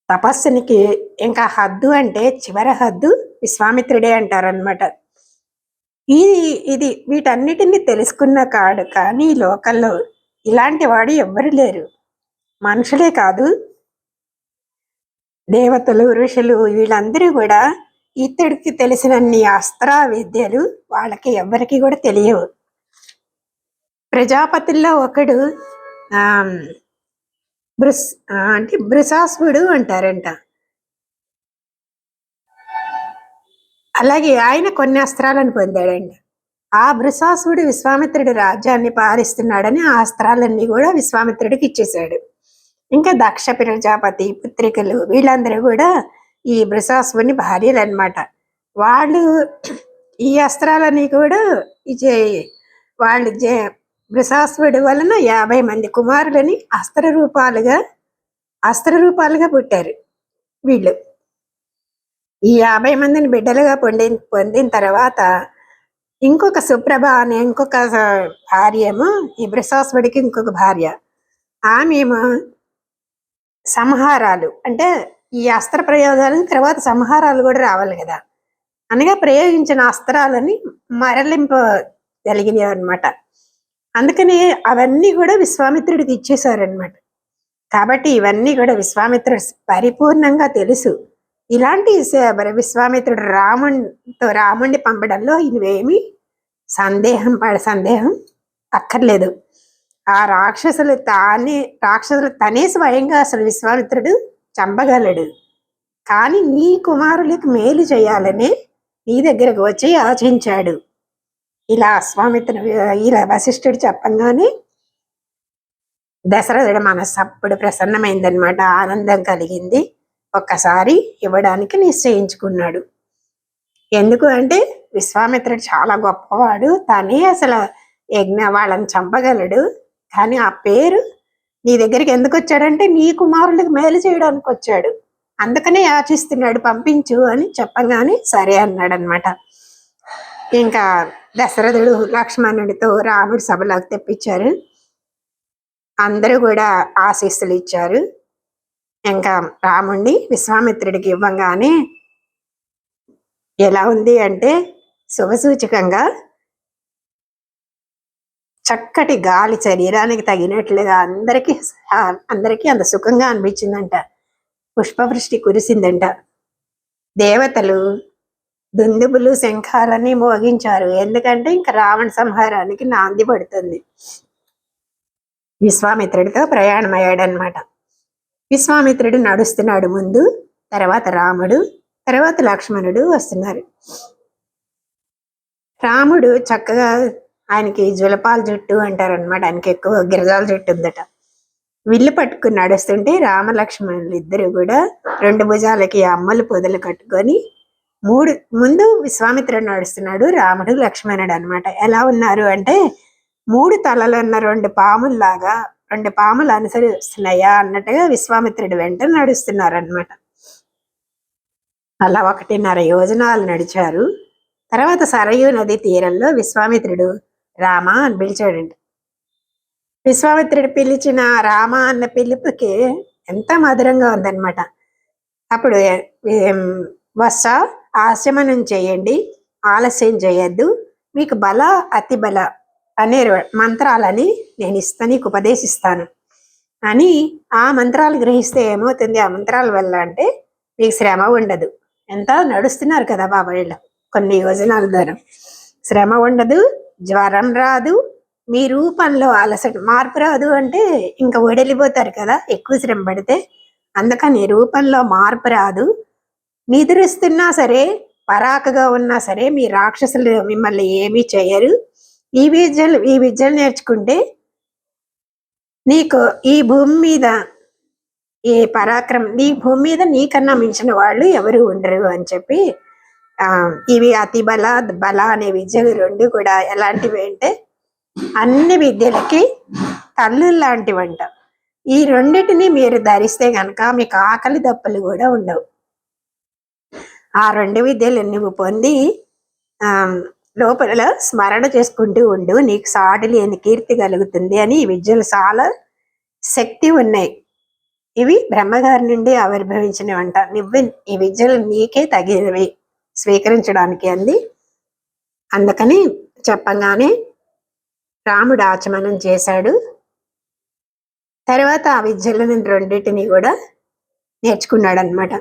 తపస్సునికి ఇంకా హద్దు అంటే చివరి హద్దు విశ్వామిత్రుడే అంటారనమాట. ఇది వీటన్నిటిని తెలుసుకున్న కాడు కానీ లోకంలో ఇలాంటి వాడు ఎవ్వరు లేరు. మనుషులే కాదు, దేవతలు, ఋషులు వీళ్ళందరూ కూడా ఇతడికి తెలిసినన్ని అస్త్ర విద్యలు వాళ్ళకి ఎవ్వరికి కూడా తెలియవు. ప్రజాపతుల్లో ఒకడు అంటే బృసాసుడు అంటారంట. అలాగే ఆయన కొన్ని అస్త్రాలను పొందాడండి. ఆ బృసాసుడు విశ్వామిత్రుడి రాజ్యాన్ని పాలిస్తున్నాడని ఆ అస్త్రాలన్నీ కూడా విశ్వామిత్రుడికి ఇచ్చేశాడు. ఇంకా దక్ష ప్రజాపతి పుత్రికలు వీళ్ళందరూ కూడా ఈ బృసాసుని భార్యలు అనమాట. వాళ్ళు ఈ అస్త్రాలని కూడా వాళ్ళు బృసాసుడి వలన 50 మంది కుమారులని అస్త్ర రూపాలుగా పుట్టారు వీళ్ళు. ఈ 50 మందిని బిడ్డలుగా పొందిన తర్వాత ఇంకొక సుప్రభ అనే ఇంకొక భార్య ఏమో, ఈ బృసాసుడికి ఇంకొక భార్య, ఆమెమో సంహారాలు అంటే ఈ అస్త్ర ప్రయోగాల తర్వాత సంహారాలు కూడా రావాలి కదా, అనగా ప్రయోగించిన అస్త్రాలని మరలింపగలిగినవి అనమాట. అందుకని అవన్నీ కూడా విశ్వామిత్రుడికి ఇచ్చేశారనమాట. కాబట్టి ఇవన్నీ కూడా విశ్వామిత్రుడు పరిపూర్ణంగా తెలుసు. ఇలాంటి విశ్వామిత్రుడు రాముణ్ణి పంపడంలో ఇవేమీ సందేహం అక్కర్లేదు. ఆ రాక్షసులు తనే స్వయంగా అసలు విశ్వామిత్రుడు చంపగలడు. కానీ నీ కుమారులకు మేలు చేయాలని నీ దగ్గరకు వచ్చి యాచించాడు. ఇలా ఇలా వశిష్ఠుడు చెప్పంగానే దశరథుడు మనస్సు అప్పుడు ప్రసన్నమైందనమాట. ఆనందం కలిగింది. ఒక్కసారి ఇవ్వడానికి నిశ్చయించుకున్నాడు. ఎందుకు అంటే విశ్వామిత్రుడు చాలా గొప్పవాడు, తనే అసలు వాళ్ళని చంపగలడు. కానీ ఆ పేరు నీ దగ్గరికి ఎందుకు వచ్చాడంటే నీ కుమారులకు మేలు చేయడానికి వచ్చాడు, అందుకనే యాచిస్తున్నాడు, పంపించు అని చెప్పగానే సరే అన్నాడు అనమాట. ఇంకా దశరథుడు లక్ష్మణుడితో రాముడి సభలోకి తెప్పించారు. అందరూ కూడా ఆశీస్సులు ఇచ్చారు. ఇంకా రాముణ్ణి విశ్వామిత్రుడికి ఇవ్వంగానే ఎలా ఉంది అంటే శుభసూచకంగా చక్కటి గాలి శరీరానికి తగినట్లుగా అందరికీ అంత సుఖంగా అనిపించిందంట. పుష్పవృష్టి కురిసిందంట. దేవతలు దుందుబులు శంఖాలని మోగించారు. ఎందుకంటే ఇంకా రావణ సంహారానికి నాంది పడుతుంది. విశ్వామిత్రుడితో ప్రయాణం అయ్యాడనమాట. విశ్వామిత్రుడు నడుస్తున్నాడు ముందు, తర్వాత రాముడు, తర్వాత లక్ష్మణుడు వస్తున్నారు. రాముడు చక్కగా, ఆయనకి జులపాల జుట్టు అంటారనమాట, ఆయనకి ఎక్కువ గిరజాల జుట్టు ఉందట. విల్లు పట్టుకుని నడుస్తుంటే రామలక్ష్మణులు ఇద్దరు కూడా 2 భుజాలకి అమ్మలు పొదలు కట్టుకొని ముందు విశ్వామిత్రుడు నడుస్తున్నాడు, రాముడు లక్ష్మణుడు అనమాట. ఎలా ఉన్నారు అంటే 3 తలలు ఉన్న 2 పాముల్లాగా, 2 పాములు అనుసరిస్తున్నాయా అన్నట్టుగా విశ్వామిత్రుడు వెంట నడుస్తున్నారు అనమాట. అలా 1.5 యోజనాలు నడిచారు. తర్వాత సరయూ నది తీరంలో విశ్వామిత్రుడు రామ అని పిలిచాడండి. విశ్వామిత్రుడు పిలిచిన రామ అన్న పిలుపుకి ఎంత మధురంగా ఉందన్నమాట. అప్పుడు వత్స, ఆశమనం చేయండి, ఆలస్యం చేయొద్దు, మీకు బల అతి బల అనే మంత్రాలని నేను నీకు ఉపదేశిస్తాను అని ఆ మంత్రాలు గ్రహిస్తే ఏమవుతుంది ఆ మంత్రాల వల్ల అంటే మీకు శ్రమ ఉండదు. ఎంత నడుస్తున్నారు కదా బాబాయిళ్ళు కొన్ని యోజనాల ద్వారా. శ్రమ ఉండదు, జ్వరం రాదు, మీ రూపంలో అలసట మార్పు రాదు. అంటే ఇంకా వడిలిపోతారు కదా ఎక్కువ శ్రమ పడితే. అందుకని రూపంలో మార్పు రాదు. నిద్రిస్తున్నా సరే, పరాకగా ఉన్నా సరే మీ రాక్షసులు మిమ్మల్ని ఏమీ చేయరు. ఈ విద్యలు నేర్చుకుంటే నీకు ఈ భూమి మీద ఈ పరాక్రమం, నీ భూమి మీద నీకన్నా మించిన వాళ్ళు ఎవరు ఉండరు అని చెప్పి ఇవి అతి బల అనే విద్యలు రెండు కూడా ఎలాంటివి అంటే అన్ని విద్యలకి తల్లు లాంటివంట. ఈ రెండిటిని మీరు ధరిస్తే గనక మీకు ఆకలి దప్పులు కూడా ఉండవు. ఆ రెండు విద్యలు నువ్వు పొంది లోపల స్మరణ చేసుకుంటూ ఉండు, నీకు సాటి లేని కీర్తి కలుగుతుంది అని ఈ విద్యలు చాలా శక్తి ఉన్నాయి. ఇవి బ్రహ్మగారి నుండి ఆవిర్భవించినవంట. నువ్వు ఈ విద్యలు నీకే తగినవి స్వీకరించడానికి అంది. అందుకని చెప్పగానే రాముడు ఆచమనం చేశాడు. తర్వాత ఆ విద్యలను రెండింటిని కూడా నేర్చుకున్నాడు అనమాట.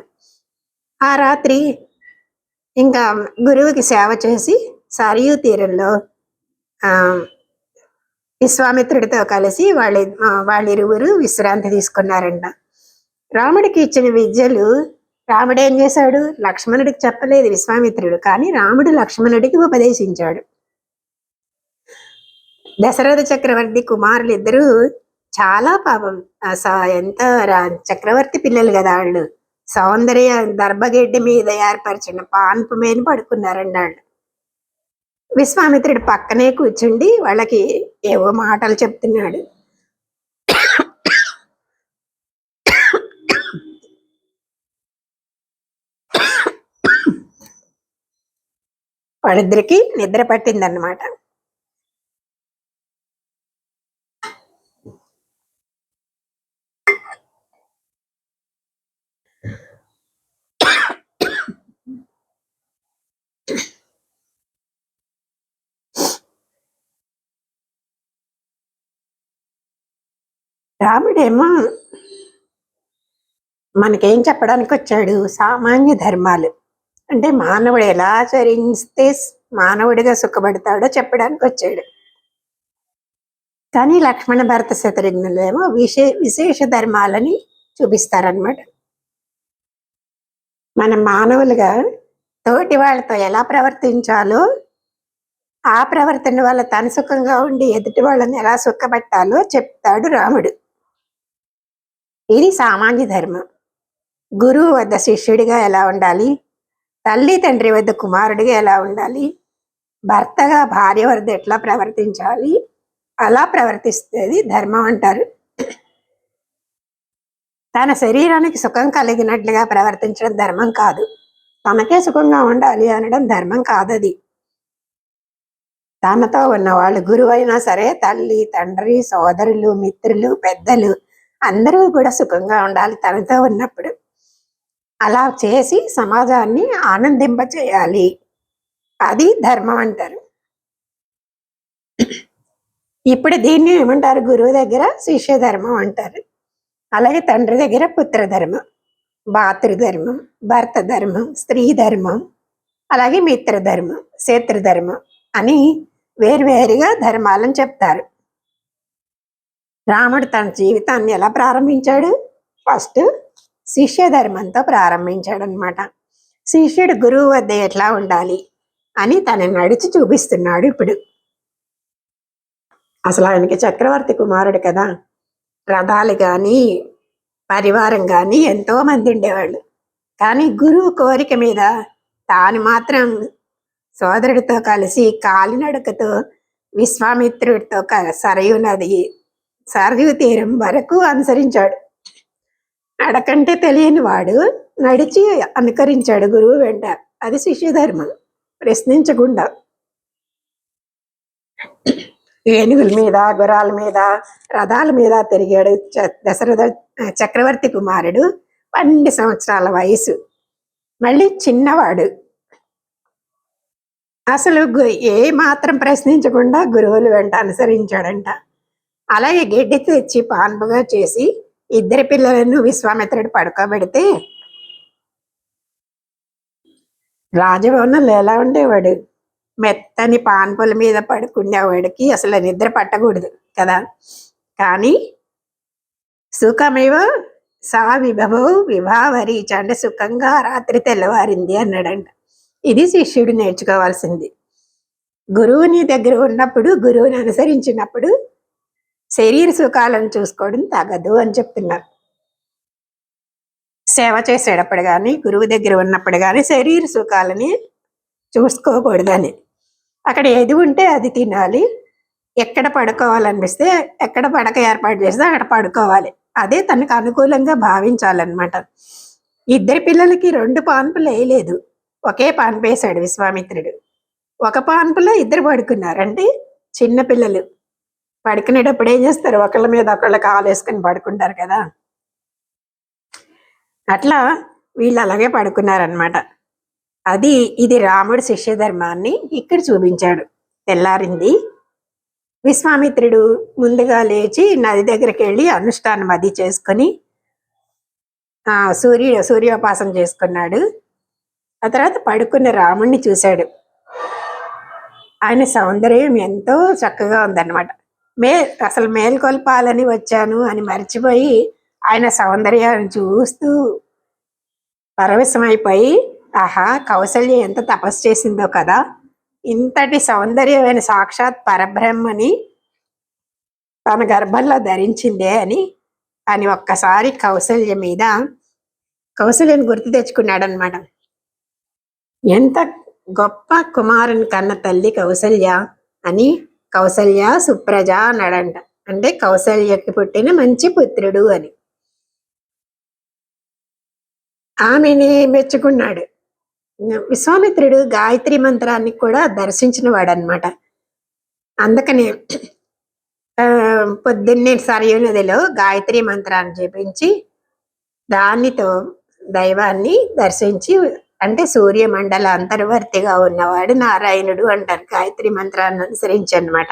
ఆ రాత్రి ఇంకా గురువుకి సేవ చేసి సరియు తీరంలో విశ్వామిత్రుడితో కలిసి వాళ్ళిరువురు విశ్రాంతి తీసుకున్నారంట. రాముడికి ఇచ్చిన విద్యలు రాముడు ఏం చేశాడు? లక్ష్మణుడికి చెప్పలేదు విశ్వామిత్రుడు, కానీ రాముడు లక్ష్మణుడికి ఉపదేశించాడు. దశరథ చక్రవర్తి కుమారులు ఇద్దరు చాలా పాపం ఎంత చక్రవర్తి పిల్లలు కదా వాళ్ళు. సౌందర్య దర్భగడ్డి మీద ఏర్పరిచిన పాన్పు మీద పడుకున్నారండి వాళ్ళు. విశ్వామిత్రుడు పక్కనే కూర్చుండి వాళ్ళకి ఏవో మాటలు చెప్తున్నాడు. వాళ్ళిద్దరికి నిద్ర పట్టిందన్నమాట. రాముడేమో మనకేం చెప్పడానికి వచ్చాడు? సామాన్య ధర్మాలు అంటే మానవుడు ఎలా ఆచరిస్తే మానవుడిగా సుఖపడతాడో చెప్పడానికి వచ్చాడు. కానీ లక్ష్మణ భరత శత్రుఘ్నులు ఏమో విశేష ధర్మాలని చూపిస్తారనమాట. మనం మానవులుగా తోటి వాళ్ళతో ఎలా ప్రవర్తించాలో, ఆ ప్రవర్తన వల్ల తను సుఖంగా ఉండి ఎదుటి వాళ్ళని ఎలా సుఖపెట్టాలో చెప్తాడు రాముడు. ఇది సామాన్య ధర్మం. గురువు వద్ద శిష్యుడిగా ఎలా ఉండాలి, తల్లి తండ్రి వద్ద కుమారుడిగా ఎలా ఉండాలి, భర్తగా భార్య వద్ద ఎట్లా ప్రవర్తించాలి, అలా ప్రవర్తిస్తేది ధర్మం అంటారు. తన శరీరానికి సుఖం కలిగినట్లుగా ప్రవర్తించడం ధర్మం కాదు. తనకే సుఖంగా ఉండాలి అనడం ధర్మం కాదది. తనతో ఉన్నవాళ్ళు గురువైనా సరే, తల్లి తండ్రి సోదరులు మిత్రులు పెద్దలు అందరూ కూడా సుఖంగా ఉండాలి తనతో ఉన్నప్పుడు. అలా చేసి సమాజాన్ని ఆనందింపచేయాలి, అది ధర్మం అంటారు. ఇప్పుడు దీన్ని ఏమంటారు? గురువు దగ్గర శిష్య ధర్మం అంటారు. అలాగే తండ్రి దగ్గర పుత్రధర్మం, భాతృధర్మం, భర్త ధర్మం, స్త్రీ ధర్మం, అలాగే మిత్రధర్మం, శత్రుధర్మం అని వేరువేరుగా ధర్మాలను చెప్తారు. రాముడు తన జీవితాన్ని ఎలా ప్రారంభించాడు? ఫస్ట్ శిష్య ధర్మంతో ప్రారంభించాడు అనమాట. శిష్యుడు గురువు వద్ద ఎట్లా ఉండాలి అని తను నడిచి చూపిస్తున్నాడు ఇప్పుడు. అసలు ఆయనకి చక్రవర్తి కుమారుడు కదా, రథాలు కానీ పరివారం కానీ ఎంతో మంది ఉండేవాళ్ళు. కానీ గురువు కోరిక మీద తాను మాత్రం సోదరుడితో కలిసి కాలినడకతో విశ్వామిత్రుడితో సరయు నది సరయు తీరం వరకు అనుసరించాడు. నడకంటే తెలియని వాడు నడిచి అనుకరించాడు గురువు వెంట. అది శిష్య ధర్మం. ప్రశ్నించకుండా ఏనుగుల మీద, గుర్రాల మీద, రథాల మీద తిరిగాడు దశరథ చక్రవర్తి కుమారుడు. 12 సంవత్సరాల వయసు, మళ్ళీ చిన్నవాడు. అసలు ఏ మాత్రం ప్రశ్నించకుండా గురువులు వెంట అనుసరించాడంట. అలాగే గడ్డి తెచ్చి పాన్పుగా చేసి ఇద్దరి పిల్లలను విశ్వామిత్రుడు పడుకోబెడితే రాజభవనంలో ఎలా ఉండేవాడు? మెత్తని పాన్పుల మీద పడుకునేవాడికి అసలు నిద్ర పట్టకూడదు కదా. కానీ సుఖమేవ సా విభవో విభావరీచ అంటే సుఖంగా రాత్రి తెల్లవారింది అన్నాడంట. ఇది శిష్యుడు నేర్చుకోవాల్సింది. గురువుని దగ్గర ఉన్నప్పుడు, గురువుని అనుసరించినప్పుడు శరీర సుఖాలను చూసుకోవడం తగదు అని చెప్తున్నారు. సేవ చేసేటప్పుడు కానీ, గురువు దగ్గర ఉన్నప్పుడు కానీ శరీర సుఖాలని చూసుకోకూడదని. అక్కడ ఏది ఉంటే అది తినాలి. ఎక్కడ పడుకోవాలనిపిస్తే, ఎక్కడ పడక ఏర్పాటు చేస్తే అక్కడ పడుకోవాలి. అదే తనకు అనుకూలంగా భావించాలన్నమాట. ఇద్దరి పిల్లలకి 2 పాన్పులు వేయలేదు, ఒకే పాన్పు వేశాడు విశ్వామిత్రుడు. ఒక పాన్పులో ఇద్దరు పడుకున్నారు. అంటే చిన్న పిల్లలు పడుకునేటప్పుడు ఏం చేస్తారు? ఒకళ్ళ మీద ఒకళ్ళ కాలు వేసుకుని పడుకుంటారు కదా, అట్లా వీళ్ళు అలాగే పడుకున్నారనమాట. ఇది రాముడి శిష్య ధర్మాన్ని ఇక్కడ చూపించాడు. తెల్లారింది. విశ్వామిత్రుడు ముందుగా లేచి నది దగ్గరికి వెళ్ళి అనుష్ఠానం అది చేసుకొని సూర్యోపాసన చేసుకున్నాడు. ఆ తర్వాత పడుకున్న రాముణ్ణి చూశాడు. ఆయన సౌందర్యం ఎంతో చక్కగా ఉందన్నమాట. అసలు మేల్కొల్పాలని వచ్చాను అని మర్చిపోయి ఆయన సౌందర్యాన్ని చూస్తూ పరవశమైపోయి, ఆహా కౌసల్య ఎంత తపస్సు చేసిందో కదా, ఇంతటి సౌందర్యమైన సాక్షాత్ పరబ్రహ్మని తన గర్భంలో ధరించిందే అని ఒక్కసారి కౌసల్యని గుర్తు తెచ్చుకున్నాడనమాట. ఎంత గొప్ప కుమారుని కన్న తల్లి కౌసల్య అని. కౌసల్య సుప్రజ అన్నాడంట. అంటే కౌసల్యకి పుట్టిన మంచి పుత్రుడు అని ఆమెని మెచ్చుకున్నాడు. విశ్వామిత్రుడు గాయత్రి మంత్రాన్ని కూడా దర్శించిన వాడనమాట. అందుకని పొద్దున్నే సరయూ నదిలో గాయత్రి మంత్రాన్ని జపించి దానితో దైవాన్ని దర్శించి, అంటే సూర్యమండల అంతర్వర్తిగా ఉన్నవాడు నారాయణుడు అంటారు గాయత్రి మంత్రాన్ని అనుసరించి అన్నమాట.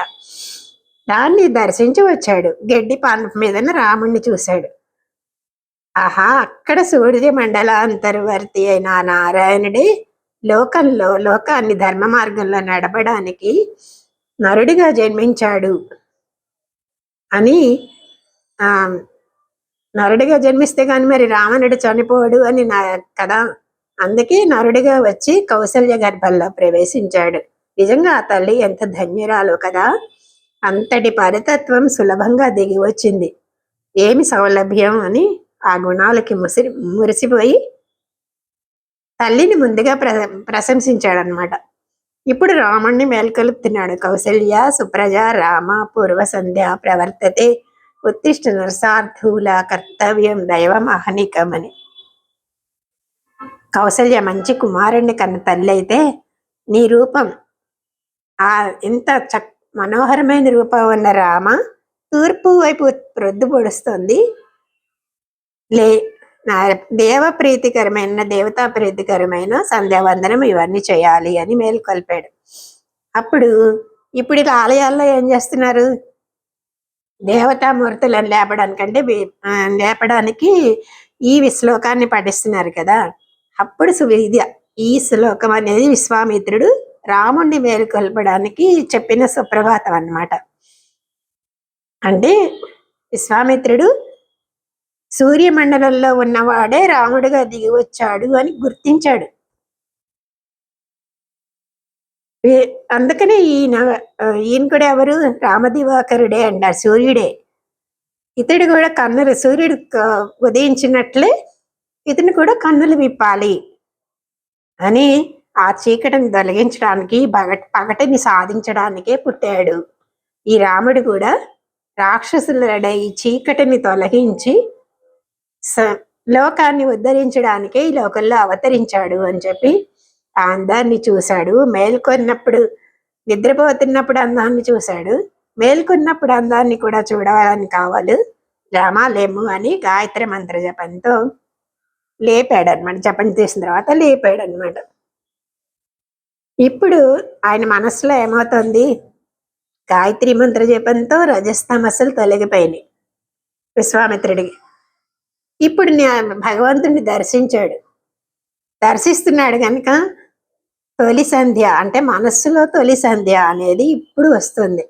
దాన్ని దర్శించి వచ్చాడు. గడ్డి పాన్పు మీదన రాముణ్ణి చూశాడు. ఆహా, అక్కడ సూర్యమండల అంతర్వర్తి అయిన నారాయణుడే లోకాన్ని ధర్మ మార్గంలో నడపడానికి నరుడిగా జన్మించాడు అని. నరుడిగా జన్మిస్తే కానీ మరి రావణుడు చనిపోడు అని కదా. అందుకే నరుడిగా వచ్చి కౌసల్య గర్భంలో ప్రవేశించాడు. నిజంగా ఆ తల్లి ఎంత ధన్యురాలో కదా. అంతటి పరితత్వం సులభంగా దిగి వచ్చింది. ఏమి సౌలభ్యం అని ఆ గుణాలకి మురిసిపోయి తల్లిని ముందుగా ప్రశంసించాడనమాట. ఇప్పుడు రాముణ్ణి మేల్కొలుపుతున్నాడు. కౌసల్య సుప్రజ రామ పూర్వ సంధ్య ప్రవర్తతే ఉత్తిష్ట నరసార్థూల కర్తవ్యం దైవం అహనికం అని. కౌసల్య మంచి కుమారుణ్ణి కన్న తల్లి అయితే, నీ రూపం ఇంత మనోహరమైన రూపం ఉన్న రామ తూర్పు వైపు ప్రొద్దు పొడుస్తుంది, దేవతా ప్రీతికరమైన సంధ్యావందనం ఇవన్నీ చేయాలి అని మేల్కొల్పాడు. ఇప్పుడు ఇలా ఆలయాల్లో ఏం చేస్తున్నారు? దేవతామూర్తులను లేపడానికి ఈ శ్లోకాన్ని పఠిస్తున్నారు కదా. అప్పుడు ఈ శ్లోకం అనేది విశ్వామిత్రుడు రాముణ్ణి మేలుకొల్పడానికి చెప్పిన సుప్రభాతం అన్నమాట. అంటే విశ్వామిత్రుడు సూర్యమండలంలో ఉన్నవాడే రాముడుగా దిగి వచ్చాడు అని గుర్తించాడు. అందుకనే ఈయన కూడా ఎవరు? రామదివాకరుడే అంటారు, సూర్యుడే. ఇతడు కూడా సూర్యుడు ఉదయించినట్లే ఇతను కూడా కన్నులు విప్పాలి అని ఆ చీకటిని తొలగించడానికి పగటిని సాధించడానికే పుట్టాడు. ఈ రాముడు కూడా రాక్షసుల ఈ చీకటిని తొలగించి లోకాన్ని ఉద్ధరించడానికే ఈ లోకంలో అవతరించాడు అని చెప్పి ఆ అందాన్ని చూశాడు. మేల్కొన్నప్పుడు, నిద్రపోతున్నప్పుడు అందాన్ని చూశాడు, మేల్కొన్నప్పుడు అందాన్ని కూడా చూడాలని కావాలి రామాలేము అని గాయత్రి మంత్ర జపంతో లేపాడనమాట. జపం చేసిన తర్వాత లేపాడనమాట. ఇప్పుడు ఆయన మనసులో ఏమవుతుంది? గాయత్రి మంత్ర జపంతో రజస్తమస్సులు తొలగిపోయినాయి విశ్వామిత్రుడికి. ఇప్పుడు భగవంతుడిని దర్శిస్తున్నాడు కనుక తొలి సంధ్య అంటే మనస్సులో తొలి సంధ్య అనేది ఇప్పుడు వస్తుంది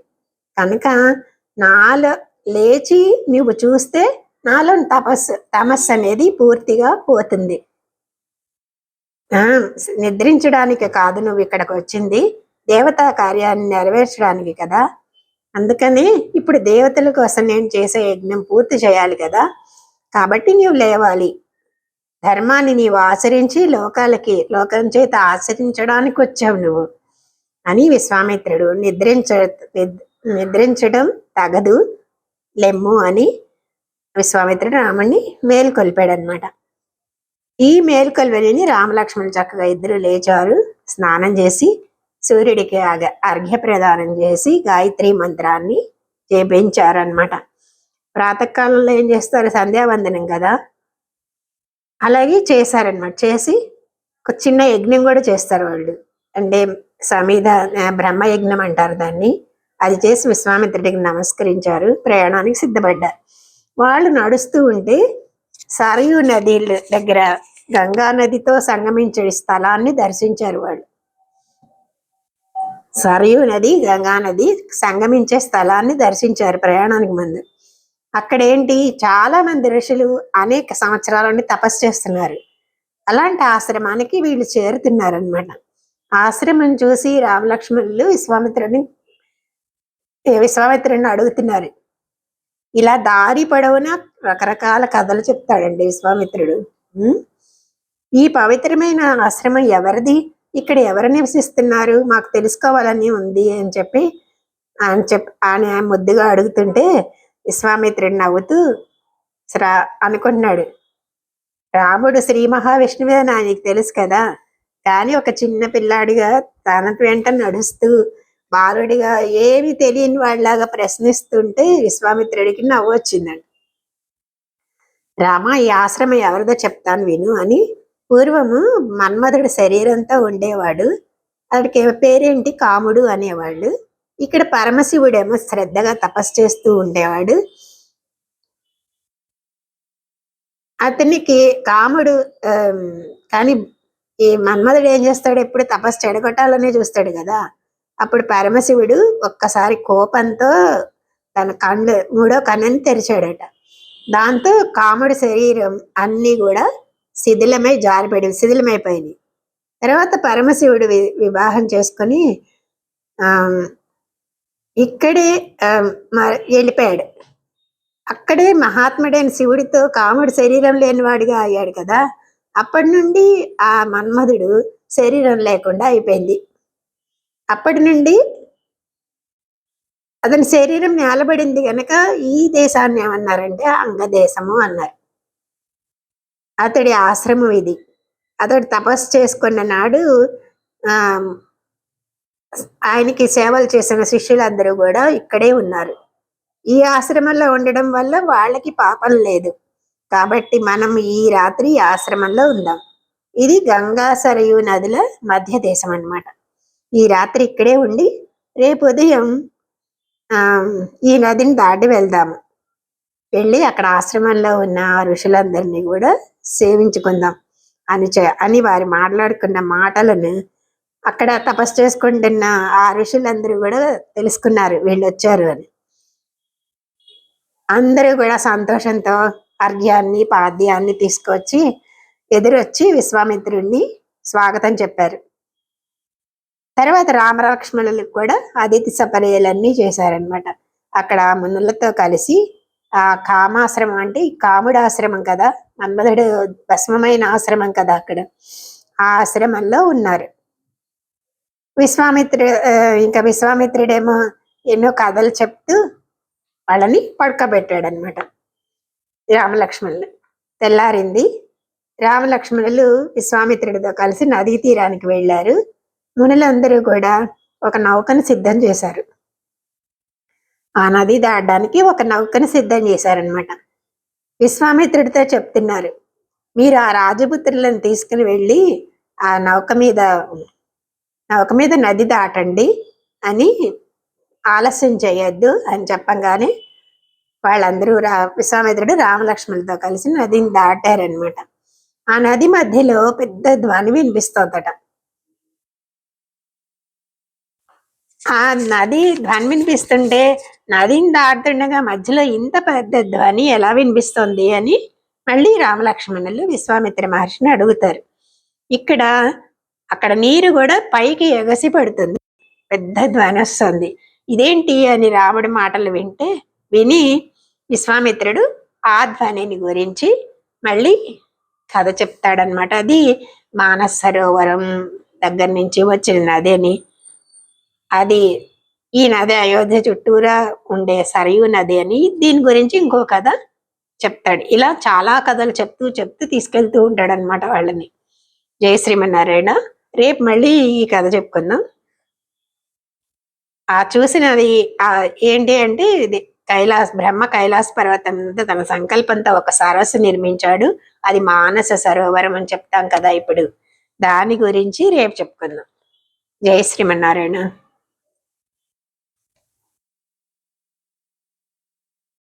కనుక నాలో లేచి నువ్వు చూస్తే నాలో తమస్సు అనేది పూర్తిగా పోతుంది. నిద్రించడానికి కాదు నువ్వు ఇక్కడికి వచ్చింది, దేవతా కార్యాన్ని నెరవేర్చడానికి కదా. అందుకని ఇప్పుడు దేవతల కోసం నేను చేసే యజ్ఞం పూర్తి చేయాలి కదా, కాబట్టి నీవు లేవాలి, ధర్మాన్ని నీవు ఆచరించి లోకం చేత ఆచరించడానికి వచ్చావు నువ్వు అని విశ్వామిత్రుడు నిద్రించడం తగదు, లెమ్ము అని విశ్వామిత్రుడు రాముడిని మేలుకొల్పాడు అనమాట. ఈ మేలుకొల్వని రామలక్ష్మణులు చక్కగా ఇద్దరు లేచారు, స్నానం చేసి సూర్యుడికి అర్ఘ్య ప్రదానం చేసి గాయత్రి మంత్రాన్ని జపించారనమాట. ప్రాతకాలంలో ఏం చేస్తారు, సంధ్యావందనం కదా, అలాగే చేశారనమాట. చేసి ఒక చిన్న యజ్ఞం కూడా చేస్తారు వాళ్ళు, అంటే సమీధ బ్రహ్మయజ్ఞం అంటారు దాన్ని. అది చేసి విశ్వామిత్రుడికి నమస్కరించారు, ప్రయాణానికి సిద్ధపడ్డారు. వాళ్ళు నడుస్తూ ఉంటే సరయూ నది దగ్గర గంగా నదితో సంగమించే స్థలాన్ని దర్శించారు వాళ్ళు. సరయూ నది గంగా నది సంగమించే స్థలాన్ని దర్శించారు ప్రయాణానికి ముందు. అక్కడేంటి, చాలా మంది ఋషులు అనేక సంవత్సరాల నుండి తపస్సు చేస్తున్నారు. అలాంటి ఆశ్రమానికి వీళ్ళు చేరుతున్నారనమాట. ఆశ్రమం చూసి రామలక్ష్మణులు విశ్వామిత్రుడిని అడుగుతున్నారు. ఇలా దారి పొడవున రకరకాల కథలు చెప్తాడండి విశ్వామిత్రుడు. ఈ పవిత్రమైన ఆశ్రమం ఎవరిది, ఇక్కడ ఎవరు నివసిస్తున్నారు, మాకు తెలుసుకోవాలని ఉంది అని చెప్పి ఆయన ముద్దుగా అడుగుతుంటే విశ్వామిత్రుడు నవ్వుతూ అనుకుంటున్నాడు, రాముడు శ్రీ మహావిష్ణువే ఆయనకి తెలుసు కదా, కానీ ఒక చిన్న పిల్లాడిగా తన వెంట నడుస్తూ బాలుడిగా ఏమి తెలియని వాళ్ళలాగా ప్రశ్నిస్తుంటే విశ్వామిత్రుడికి నవ్వు వచ్చిందండి. రామ, ఈ ఆశ్రమం ఎవరిదో చెప్తాను విను అని. పూర్వము మన్మధుడు శరీరంతో ఉండేవాడు, అతడికి పేరేంటి కాముడు అనేవాళ్ళు. ఇక్కడ పరమశివుడేమో శ్రద్ధగా తపస్సు చేస్తూ ఉండేవాడు. అతనికి కాముడు కానీ ఈ మన్మధుడు ఏం చేస్తాడు, ఎప్పుడు తపస్సు చెడగొట్టాలనే చూస్తాడు కదా. అప్పుడు పరమశివుడు ఒక్కసారి కోపంతో తన మూడో కన్నుని తెరిచాడట. దాంతో కాముడి శరీరం అన్నీ కూడా శిథిలమైపోయినాయి. తర్వాత పరమశివుడు వివాహం చేసుకొని ఇక్కడే వెళ్ళిపోయాడు. అక్కడే మహాత్ముడైన శివుడితో కాముడు శరీరం లేనివాడిగా అయ్యాడు కదా. అప్పటి నుండి ఆ మన్మధుడు శరీరం లేకుండా అయిపోయింది. అప్పటి నుండి అతని శరీరం నేలబడింది కనుక ఈ దేశాన్ని ఏమన్నారంటే అంగదేశము అన్నారు. అతడి ఆశ్రమం ఇది. అతడు తపస్సు చేసుకున్న నాడు ఆయనకి సేవలు చేసిన శిష్యులందరూ కూడా ఇక్కడే ఉన్నారు. ఈ ఆశ్రమంలో ఉండడం వల్ల వాళ్ళకి పాపం లేదు, కాబట్టి మనం ఈ రాత్రి ఆశ్రమంలో ఉందాం. ఇది గంగా సరయూ నదుల మధ్య దేశం అన్నమాట. ఈ రాత్రి ఇక్కడే ఉండి రేపు ఉదయం ఈ నదిని దాటి వెళ్దాము. వెళ్ళి అక్కడ ఆశ్రమంలో ఉన్న ఋషులందరినీ కూడా సేవించుకుందాం అని వారు మాట్లాడుకున్న మాటలను అక్కడ తపస్సు చేసుకుంటున్న ఆ ఋషులందరూ కూడా తెలుసుకున్నారు, వీళ్ళు వచ్చారు అని. అందరూ కూడా సంతోషంతో అర్ఘ్యాన్ని పాద్యాన్ని తీసుకొచ్చి ఎదురొచ్చి విశ్వామిత్రుడిని స్వాగతం చెప్పారు. తర్వాత రామలక్ష్మణులకు కూడా అతిథి సపర్యలన్నీ చేశారనమాట. అక్కడ మునులతో కలిసి ఆ కామాశ్రమం అంటే కాముడు ఆశ్రమం కదా, మన్మధుడు భస్మమైన ఆశ్రమం కదా, అక్కడ ఆ ఆశ్రమంలో ఉన్నారు. విశ్వామిత్రుడేమో ఎన్నో కథలు చెప్తూ వాళ్ళని పడుకోబెట్టాడు అనమాట రామలక్ష్మణులు. తెల్లారింది. రామలక్ష్మణులు విశ్వామిత్రుడితో కలిసి నదీ తీరానికి వెళ్ళారు. మునులందరూ కూడా ఒక నౌకను సిద్ధం చేశారు. ఆ నది దాటడానికి ఒక నౌకను సిద్ధం చేశారనమాట. విశ్వామిత్రుడితో చెప్తున్నారు, మీరు ఆ రాజపుత్రులను తీసుకుని వెళ్ళి ఆ నౌక మీద నది దాటండి అని ఆలస్యం చేయొద్దు అని చెప్పంగానే వాళ్ళందరూ విశ్వామిత్రుడు రామలక్ష్మణులతో కలిసి నదిని దాటారనమాట. ఆ నది మధ్యలో పెద్ద ధ్వని వినిపిస్తోందట. ఆ నది ధ్వని వినిపిస్తుంటే నదిని దాటుతుండగా మధ్యలో ఇంత పెద్ద ధ్వని ఎలా వినిపిస్తోంది అని మళ్ళీ రామలక్ష్మణులు విశ్వామిత్ర మహర్షిని అడుగుతారు. అక్కడ నీరు కూడా పైకి ఎగసి పడుతుంది, పెద్ద ధ్వని వస్తుంది. ఇదేంటి అని రాముడి మాటలు విని విశ్వామిత్రుడు ఆ ధ్వనిని గురించి మళ్ళీ కథ చెప్తాడనమాట. అది మానస సరోవరం దగ్గర నుంచి వచ్చిన నది అని, అది ఈ నది అయోధ్య చుట్టూరా ఉండే సరయూ నది అని, దీని గురించి ఇంకో కథ చెప్తాడు. ఇలా చాలా కథలు చెప్తూ తీసుకెళ్తూ ఉంటాడు అనమాట వాళ్ళని. జయ శ్రీమన్నారాయణ. రేపు మళ్ళీ ఈ కథ చెప్పుకుందాం. ఆ చూసినది ఏంటి అంటే, ఇది బ్రహ్మ కైలాస పర్వతం మీద తన సంకల్పంతో ఒక సరస్సు నిర్మించాడు. అది మానస సరోవరం అని చెప్తాం కదా ఇప్పుడు. దాని గురించి రేపు చెప్పుకుందాం. జయ శ్రీమన్నారాయణ.